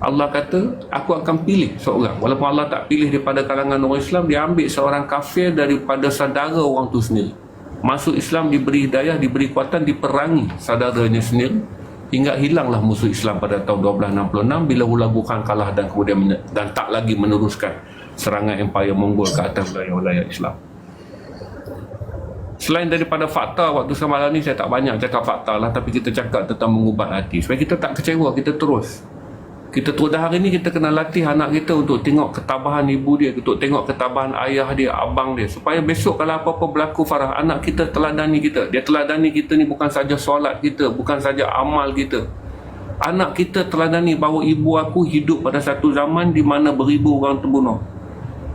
Allah kata, aku akan pilih seorang. Walaupun Allah tak pilih daripada kalangan orang Islam, dia ambil seorang kafir daripada saudara orang tu sendiri. Masuk Islam, diberi hidayah, diberi kuatan, diperangi saudaranya sendiri, hingga hilanglah musuh Islam pada tahun 1266 bila Hulagu Khan kalah dan kemudian dan tak lagi meneruskan serangan Empire Mongol ke atas wilayah-wilayah Islam. Selain daripada fakta, waktu semalam ni saya tak banyak cakap fakta lah, tapi kita cakap tentang mengubat hati supaya kita tak kecewa, kita terus. Kita terus dah hari ni kita kena latih anak kita untuk tengok ketabahan ibu dia, untuk tengok ketabahan ayah dia, abang dia, supaya besok kalau apa-apa berlaku, Farah, anak kita teladani kita. Dia teladani kita ni bukan saja solat kita, bukan saja amal kita. Anak kita teladani bahawa ibu aku hidup pada satu zaman di mana beribu orang terbunuh.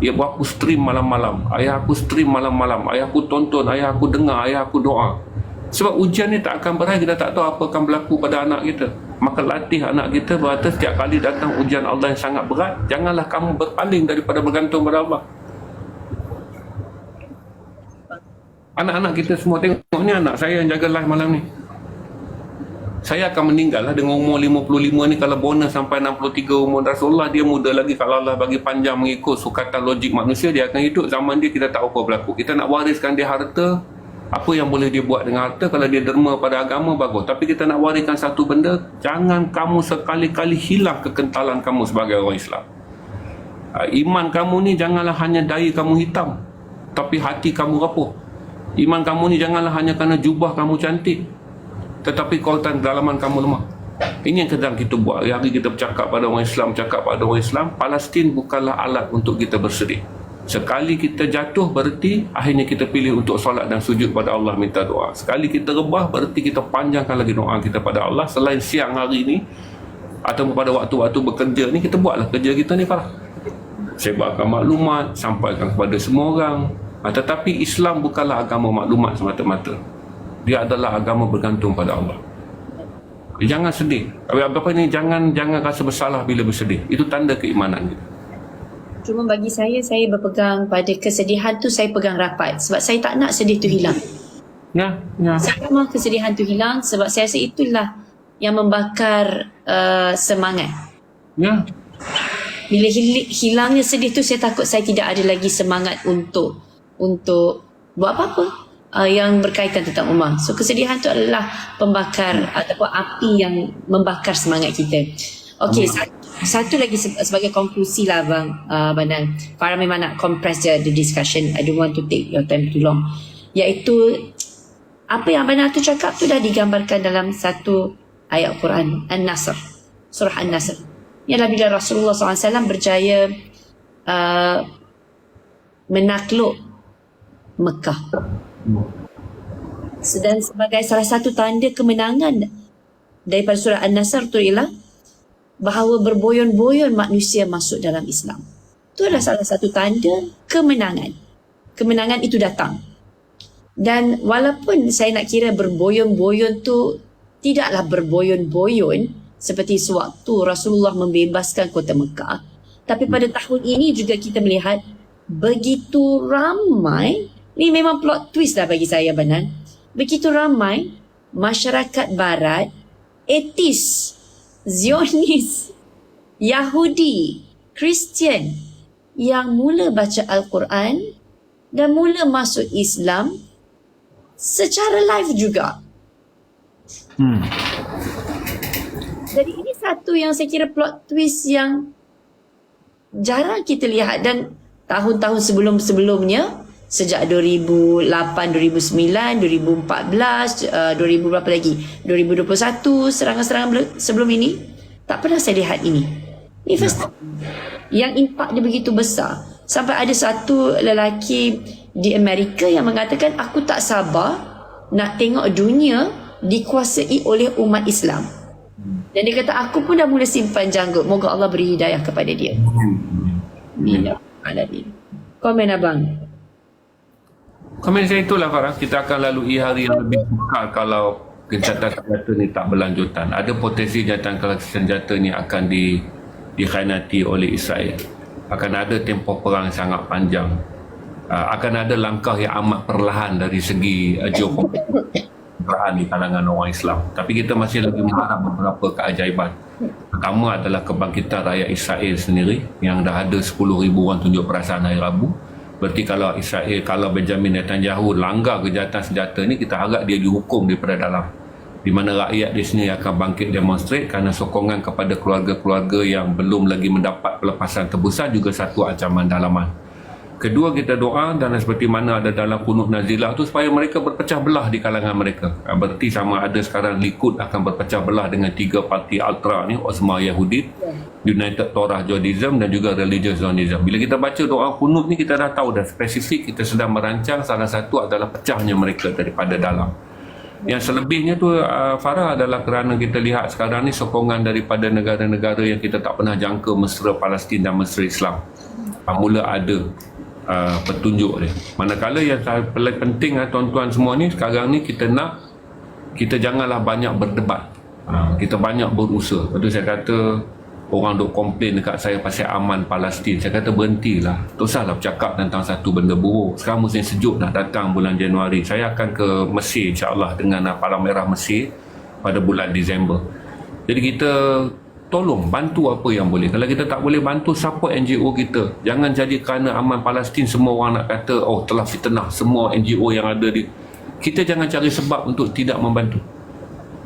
Ibu aku stream malam-malam, ayah aku stream malam-malam, ayah aku tonton, ayah aku dengar, ayah aku doa. Sebab ujian ni tak akan berakhir, kita tak tahu apa akan berlaku pada anak kita. Maka latih anak kita berkata setiap kali datang ujian Allah yang sangat berat, janganlah kamu berpaling daripada bergantung pada Allah. Anak-anak kita semua tengok ni, anak saya yang jaga live malam ni. Saya akan meninggal lah dengan umur 55 ni. Kalau bonus sampai 63 umur Rasulullah, dia muda lagi. Kalau Allah bagi panjang mengikut sukatan logik manusia, dia akan hidup. Zaman dia kita tak tahu apa berlaku. Kita nak wariskan dia harta, apa yang boleh dia buat dengan harta. Kalau dia derma pada agama, bagus. Tapi kita nak wariskan satu benda, jangan kamu sekali-kali hilang kekentalan kamu sebagai orang Islam. Iman kamu ni janganlah hanya dahi kamu hitam, tapi hati kamu rapuh. Iman kamu ni janganlah hanya kerana jubah kamu cantik, tetapi kautan kedalaman kamu lemah. Ini yang kadang kita buat. Hari kita bercakap pada orang Islam, cakap pada orang Islam, Palestin bukanlah alat untuk kita bersedih. Sekali kita jatuh, berarti akhirnya kita pilih untuk solat dan sujud pada Allah, minta doa. Sekali kita rebah, berarti kita panjangkan lagi doa kita pada Allah. Selain siang hari ni atau pada waktu-waktu bekerja ni, kita buatlah kerja kita ni, Farah. Sebarkan maklumat, sampaikan kepada semua orang. Tetapi Islam bukanlah agama maklumat semata-mata. Dia adalah agama bergantung pada Allah. Jangan sedih. Apa ni, jangan rasa bersalah bila bersedih. Itu tanda keimanan kita. Cuma bagi saya berpegang pada kesedihan tu, saya pegang rapat. Sebab saya tak nak sedih tu hilang. Ya. Saya mahu kesedihan tu hilang sebab saya rasa itulah yang membakar semangat. Ya. Bila hilangnya sedih tu, saya takut saya tidak ada lagi semangat untuk buat apa-apa yang berkaitan tentang ummah. So kesedihan tu adalah pembakar ataupun api yang membakar semangat kita. Okey, satu lagi sebagai konklusi lah Banan. Farah memang nak compress the discussion. I don't want to take your time too long. Iaitu apa yang Banan tu cakap tu dah digambarkan dalam satu ayat Quran, An-Nasr, surah An-Nasr. Ialah bila Rasulullah SAW berjaya menakluk Mekah. Dan sebagai salah satu tanda kemenangan daripada surah An-Nasr tu ialah bahawa berboyon-boyon manusia masuk dalam Islam. Itu adalah salah satu tanda kemenangan. Kemenangan itu datang. Dan walaupun saya nak kira berboyon-boyon tu tidaklah berboyon-boyon seperti sewaktu Rasulullah membebaskan kota Mekah, tapi pada tahun ini juga kita melihat begitu ramai. Ni memang plot twist lah bagi saya, Banan. Begitu ramai masyarakat barat, etis, Zionis, Yahudi, Kristian yang mula baca Al-Quran dan mula masuk Islam secara live juga. Jadi ini satu yang saya kira plot twist yang jarang kita lihat. Dan tahun-tahun sebelum-sebelumnya, sejak 2008, 2009, 2014, 2000 berapa lagi? 2021, serangan-serangan sebelum ini, tak pernah saya lihat ini. Ini first time. Yang impaknya begitu besar. Sampai ada satu lelaki di Amerika yang mengatakan, aku tak sabar nak tengok dunia dikuasai oleh umat Islam. Dan dia kata, aku pun dah mula simpan janggut. Moga Allah beri hidayah kepada dia. Ya, alamin. Komen abang. Komen saya itulah, Farah. Kita akan lalui hari yang lebih sukar kalau gencatan senjata ni tak berlanjutan. Ada potensi gencatan senjata ni akan dikhianati oleh Israel. Akan ada tempoh perang yang sangat panjang. Akan ada langkah yang amat perlahan dari segi geopolitik di kalangan orang Islam. Tapi kita masih lagi mengharap beberapa keajaiban. Pertama adalah kebangkitan rakyat Israel sendiri yang dah ada 10,000 orang tunjuk perasaan hari Rabu. Berarti kalau Benjamin Netanyahu langgar kejahatan senjata ni, kita harap dia dihukum daripada dalam. Di mana rakyat di sini akan bangkit demonstrate kerana sokongan kepada keluarga-keluarga yang belum lagi mendapat pelepasan tebusan juga satu ancaman dalaman. Kedua, kita doa dan seperti mana ada dalam Qunut Nazilah tu supaya mereka berpecah belah di kalangan mereka. Berarti sama ada sekarang Likud akan berpecah belah dengan 3 parti ultra ni, Uzma Yahudit, United Torah Judaism dan juga Religious Zionism. Bila kita baca doa Qunut ni, kita dah tahu dah spesifik kita sedang merancang salah satu adalah pecahnya mereka daripada dalam. Yang selebihnya tu Farah adalah kerana kita lihat sekarang ni sokongan daripada negara-negara yang kita tak pernah jangka, mesra Palestin dan mesra Islam. Mula ada petunjuk dia. Manakala yang paling penting tuan-tuan semua ni sekarang ni kita janganlah banyak berdebat. Kita banyak berusaha. Lepas tu saya kata orang duk komplain dekat saya pasal aman Palestin. Saya kata berhentilah. Tak usahlah bercakap tentang satu benda buruk. Sekarang musim sejuk dah datang bulan Januari. Saya akan ke Mesir insya-Allah dengan Palang Merah Mesir pada bulan Disember. Jadi kita tolong bantu apa yang boleh. Kalau kita tak boleh bantu, support NGO kita. Jangan jadi kerana aman Palestin semua orang nak kata telah fitnah semua NGO yang ada di. Kita jangan cari sebab untuk tidak membantu.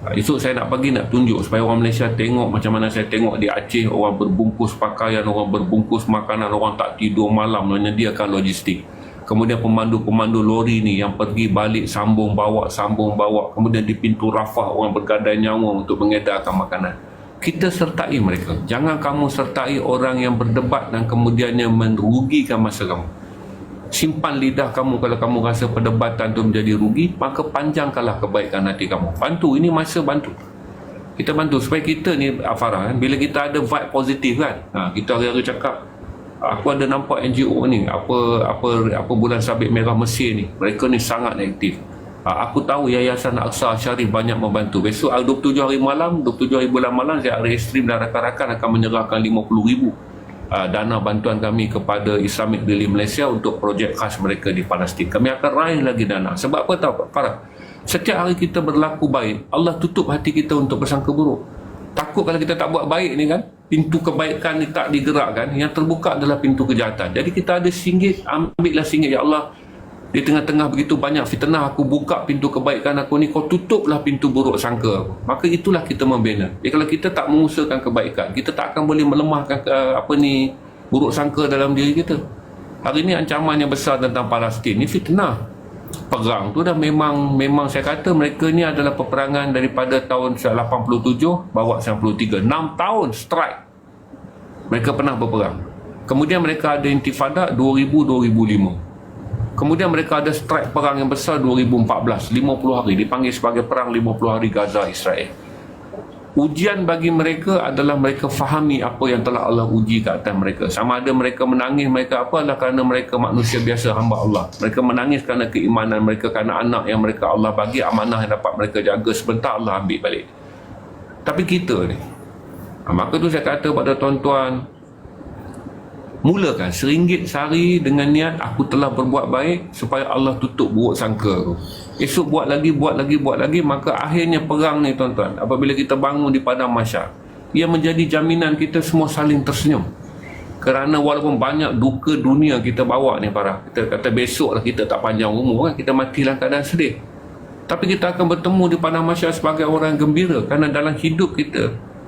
Esok saya nak tunjuk supaya orang Malaysia tengok macam mana saya tengok di Aceh, orang berbungkus pakaian, orang berbungkus makanan, orang tak tidur malam menyediakan logistik. Kemudian pemandu-pemandu lori ni yang pergi balik sambung bawa. Kemudian di pintu Rafah orang bergadai nyawa untuk mengedarkan makanan. Kita sertai mereka. Jangan kamu sertai orang yang berdebat dan kemudiannya merugikan masa kamu. Simpan lidah kamu kalau kamu rasa perdebatan tu menjadi rugi, maka panjangkanlah kebaikan hati kamu. Bantu, ini masa bantu. Kita bantu supaya kita ni Farah, bila kita ada vibe positif kan. Kita hari-hari cakap, aku ada nampak NGO ni, apa Bulan Sabit Merah Mesir ni, mereka ni sangat aktif. Aku tahu Yayasan Aqsa Syarif banyak membantu. Besok 27 hari malam, 27 hari bulan malam, saya Restream dan rakan-rakan akan menyerahkan 50,000 dana bantuan kami kepada Islamic Relief Malaysia untuk projek khas mereka di Palestin. Kami akan raih lagi dana. Sebab apa tahu Farah? Setiap hari kita berlaku baik, Allah tutup hati kita untuk bersangka buruk. Takut kalau kita tak buat baik ni kan, pintu kebaikan ni tak digerakkan, yang terbuka adalah pintu kejahatan. Jadi kita ada RM1, ambillah RM1, ya Allah. Di tengah-tengah begitu banyak fitnah, aku buka pintu kebaikan aku ni, kau tutuplah pintu buruk sangka aku. Maka itulah kita membina. Jadi kalau kita tak mengusahakan kebaikan, kita tak akan boleh melemahkan buruk sangka dalam diri kita. Hari ni ancaman yang besar tentang Palestin ni fitnah. Perang tu dah memang saya kata mereka ni adalah peperangan daripada tahun 87 bawa 93. 6 tahun strike. Mereka pernah berperang. Kemudian mereka ada intifada 2000-2005. Kemudian mereka ada strike perang yang besar 2014, 50 hari, dipanggil sebagai perang 50 hari Gaza Israel. Ujian bagi mereka adalah mereka fahami apa yang telah Allah uji ke atas mereka. Sama ada mereka menangis, mereka apa adalah kerana mereka manusia biasa, hamba Allah. Mereka menangis kerana keimanan mereka, kerana anak yang mereka Allah bagi, amanah yang dapat mereka jaga, sebentar Allah ambil balik. Tapi kita ni, maka tu saya kata pada tuan-tuan, mulakan RM1 sehari dengan niat aku telah berbuat baik supaya Allah tutup buruk sangka aku. Esok buat lagi, maka akhirnya perang ni tuan-tuan, apabila kita bangun di padang mahsyar, ia menjadi jaminan kita semua saling tersenyum. Kerana walaupun banyak duka dunia kita bawa ni Farah, kita kata besok lah kita tak panjang umur kan, kita mati dalam keadaan sedih, tapi kita akan bertemu di padang mahsyar sebagai orang gembira. Kerana dalam hidup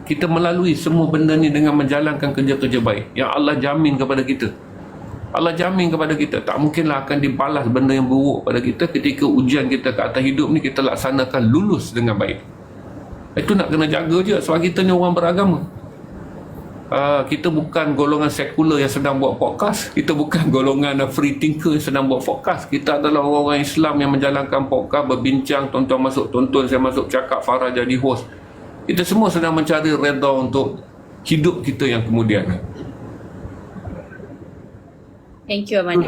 kita melalui semua benda ni dengan menjalankan kerja-kerja baik yang Allah jamin kepada kita. Allah jamin kepada kita, tak mungkinlah akan dibalas benda yang buruk pada kita ketika ujian kita ke atas hidup ni kita laksanakan lulus dengan baik. Itu nak kena jaga je sebab kita ni orang beragama. Kita bukan golongan sekular yang sedang buat podcast. Kita bukan golongan free thinker yang sedang buat podcast. Kita adalah orang-orang Islam yang menjalankan podcast, berbincang, tuan-tuan masuk tonton, saya masuk cakap, Farah jadi host. Kita semua sedang mencari redha untuk hidup kita yang kemudian. Thank you Abang.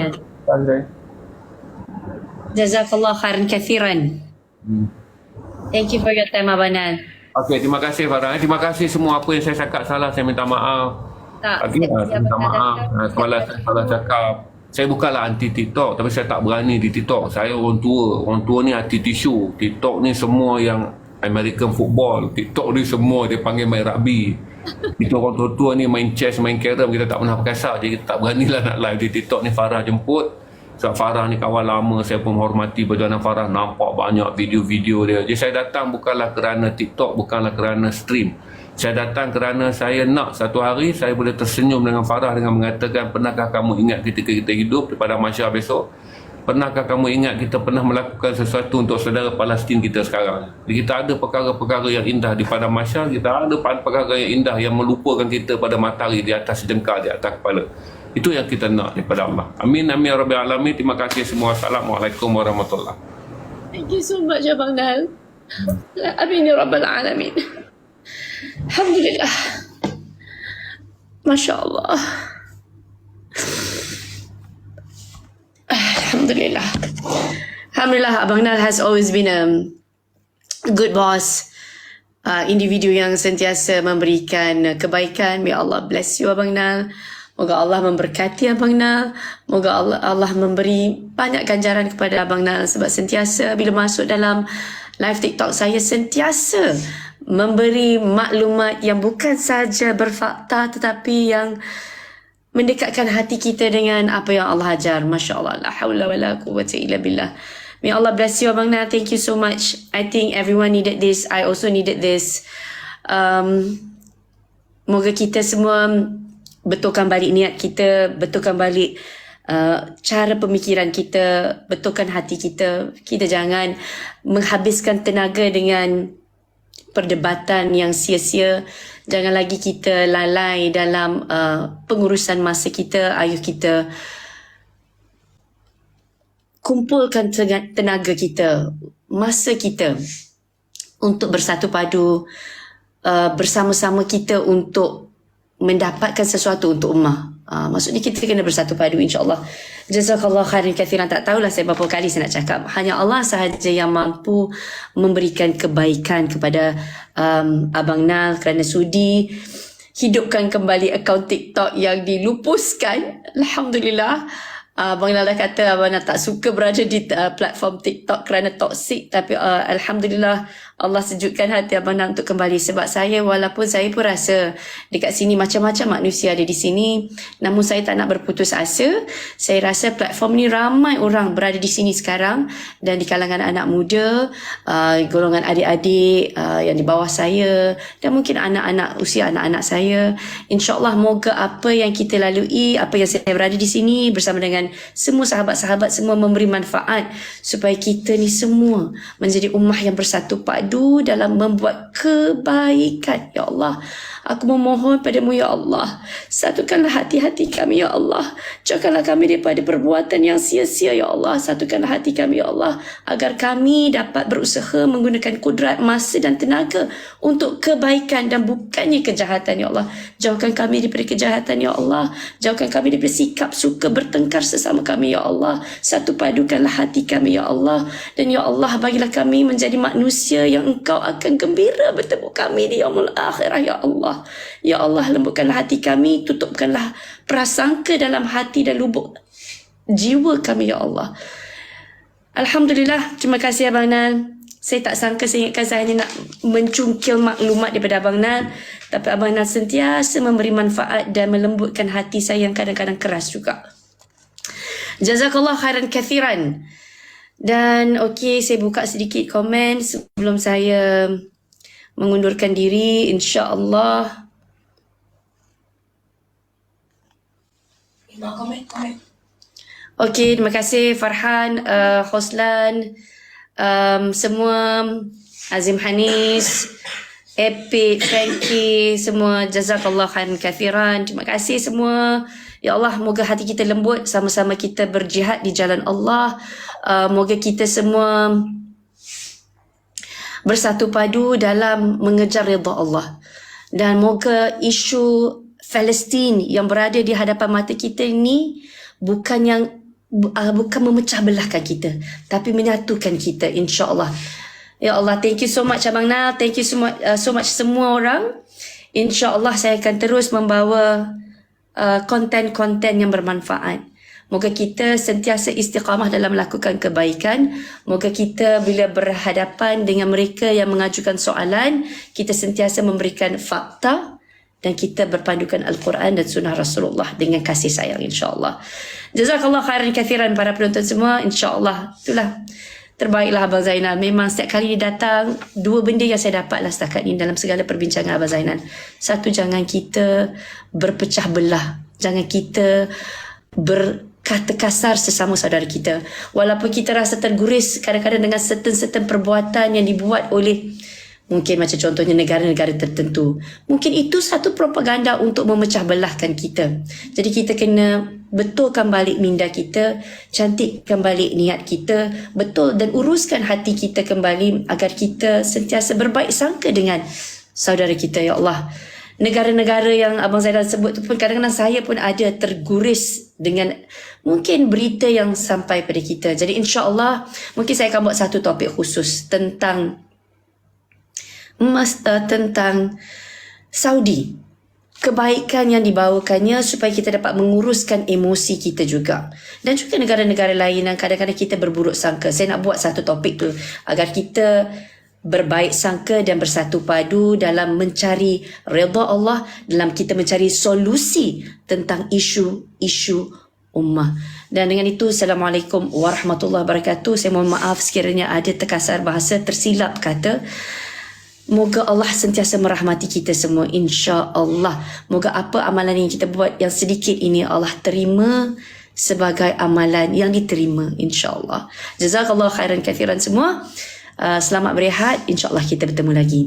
Jazakallah khairan kathiran. Thank you for your time Abang. Okey, terima kasih Farah. Terima kasih semua, apa yang saya cakap salah saya minta maaf. Okey, saya minta maaf. Kalau saya salah cakap, saya bukanlah anti TikTok, tapi saya tak berani di TikTok. Saya orang tua ni anti tisu. TikTok ni semua yang American football, TikTok ni semua dia panggil main rugby. Kita orang tua-tua ni main chess, main carom, kita tak pernah pakai sah. Jadi kita tak beranilah nak live di TikTok ni. Farah jemput. Sebab Farah ni kawan lama, saya pun menghormati perjalanan Farah, nampak banyak video-video dia. Jadi saya datang bukanlah kerana TikTok, bukanlah kerana stream. Saya datang kerana saya nak satu hari saya boleh tersenyum dengan Farah dengan mengatakan, pernahkah kamu ingat ketika kita hidup di padang mahsyar besok? Pernahkah kamu ingat kita pernah melakukan sesuatu untuk saudara Palestin kita sekarang? Kita ada perkara-perkara yang indah di padang mahsyar, kita ada perkara yang indah yang melupakan kita pada matahari di atas jengkal, di atas kepala. Itu yang kita nak daripada Allah. Amin, amin, ya Rabbil Alamin. Terima kasih semua. Assalamualaikum warahmatullahi. Thank you so much Abang Nal. Amin ya Rabbal Alamin. Alhamdulillah. Masya Allah. Alhamdulillah. Alhamdulillah, Abang Nal has always been a good boss. Individu yang sentiasa memberikan kebaikan. May Allah bless you Abang Nal. Moga Allah memberkati Abang Nal. Moga Allah memberi banyak ganjaran kepada Abang Nal, sebab sentiasa bila masuk dalam live TikTok saya sentiasa memberi maklumat yang bukan saja berfakta tetapi yang mendekatkan hati kita dengan apa yang Allah ajar. Masya Allah. La hawla wa la quwwata illa billah. May Allah bless you Abang Nal. Thank you so much. I think everyone needed this. I also needed this. Moga kita semua betulkan balik niat kita, betulkan balik cara pemikiran kita, betulkan hati kita. Kita jangan menghabiskan tenaga dengan perdebatan yang sia-sia. Jangan lagi kita lalai dalam pengurusan masa kita. Ayuh kita kumpulkan tenaga kita, masa kita untuk bersatu padu bersama-sama kita untuk mendapatkan sesuatu untuk ummah. Maksudnya kita kena bersatu padu, insyaAllah. Jazakallah khairan kathiran. Tak tahulah saya berapa kali saya nak cakap. Hanya Allah sahaja yang mampu memberikan kebaikan kepada Abang Nal kerana sudi hidupkan kembali akaun TikTok yang dilupuskan. Alhamdulillah. Abang Nal dah kata Abang Nal tak suka berada di platform TikTok kerana toksik, tapi Alhamdulillah Allah sejukkan hati Abang Nal untuk kembali. Sebab saya, walaupun saya pun rasa dekat sini macam-macam manusia ada di sini, namun saya tak nak berputus asa. Saya rasa platform ni ramai orang berada di sini sekarang, dan di kalangan anak muda, golongan adik-adik yang di bawah saya, dan mungkin anak-anak usia anak-anak saya. InsyaAllah moga apa yang kita lalui, apa yang saya berada di sini bersama dengan semua sahabat-sahabat semua memberi manfaat supaya kita ni semua menjadi ummah yang bersatu padu dalam membuat kebaikan. Ya Allah, aku memohon padamu ya Allah, satukanlah hati-hati kami ya Allah. Jauhkanlah kami daripada perbuatan yang sia-sia ya Allah. Satukanlah hati kami ya Allah, agar kami dapat berusaha menggunakan kudrat, masa dan tenaga untuk kebaikan dan bukannya kejahatan ya Allah. Jauhkan kami daripada kejahatan ya Allah. Jauhkan kami daripada sikap suka bertengkar sesama kami ya Allah. Satu padukanlah hati kami ya Allah. Dan ya Allah, bagilah kami menjadi manusia yang Engkau akan gembira bertemu kami di yaumul akhirah ya Allah. Ya Allah, lembutkanlah hati kami, tutupkanlah prasangka dalam hati dan lubuk jiwa kami ya Allah. Alhamdulillah, terima kasih Abang Nal. Saya tak sangka, saya ingatkan saya hanya nak mencungkil maklumat daripada Abang Nal, tapi Abang Nal sentiasa memberi manfaat dan melembutkan hati saya yang kadang-kadang keras juga. Jazakallah khairan kathiran. Dan okey, saya buka sedikit komen sebelum saya mengundurkan diri, insya-Allah. Komen. Okey, terima kasih Farhan, Khoslan, semua, Azim Hanis, Epic, Frankie, semua jazakallah khairan kathiran. Terima kasih semua. Ya Allah, moga hati kita lembut, sama-sama kita berjihad di jalan Allah. Moga kita semua bersatu padu dalam mengejar redha Allah. Dan moga isu Palestin yang berada di hadapan mata kita ini bukan memecah belahkan kita, tapi menyatukan kita, insya-Allah. Ya Allah, thank you so much Abang Nal, thank you so much semua orang. InsyaAllah saya akan terus membawa konten-konten yang bermanfaat. Moga kita sentiasa istiqamah dalam melakukan kebaikan. Moga kita bila berhadapan dengan mereka yang mengajukan soalan, kita sentiasa memberikan fakta dan kita berpandukan Al-Quran dan Sunnah Rasulullah dengan kasih sayang, insyaAllah. Jazakallah khairan kathiran para penonton semua, insyaAllah. Itulah Terbaiklah Abang Zainal. Memang setiap kali dia datang, dua benda yang saya dapatlah setakat ini dalam segala perbincangan Abang Zainal. Satu, jangan kita berpecah belah. Jangan kita berkata kasar sesama saudara kita. Walaupun kita rasa terguris kadang-kadang dengan certain perbuatan yang dibuat oleh mungkin macam contohnya negara-negara tertentu. Mungkin itu satu propaganda untuk memecah belahkan kita. Jadi kita kena betulkan balik minda kita, cantikkan balik niat kita, betul dan uruskan hati kita kembali agar kita sentiasa berbaik sangka dengan saudara kita, ya Allah. Negara-negara yang Abang Zainal sebut tu pun kadang-kadang saya pun ada terguris dengan mungkin berita yang sampai pada kita. Jadi insya-Allah mungkin saya akan buat satu topik khusus tentang Saudi, kebaikan yang dibawakannya supaya kita dapat menguruskan emosi kita juga, dan juga negara-negara lain yang kadang-kadang kita berburuk sangka. Saya nak buat satu topik tu agar kita berbaik sangka dan bersatu padu dalam mencari redha Allah, dalam kita mencari solusi tentang isu-isu ummah. Dan dengan itu, Assalamualaikum warahmatullahi wabarakatuh. Saya mohon maaf sekiranya ada terkasar bahasa, tersilap kata. Moga Allah sentiasa merahmati kita semua, insya-Allah. Moga apa amalan yang kita buat yang sedikit ini Allah terima sebagai amalan yang diterima, insya-Allah. Jazakallahu khairan kathiran semua. Selamat berehat, insya-Allah kita bertemu lagi.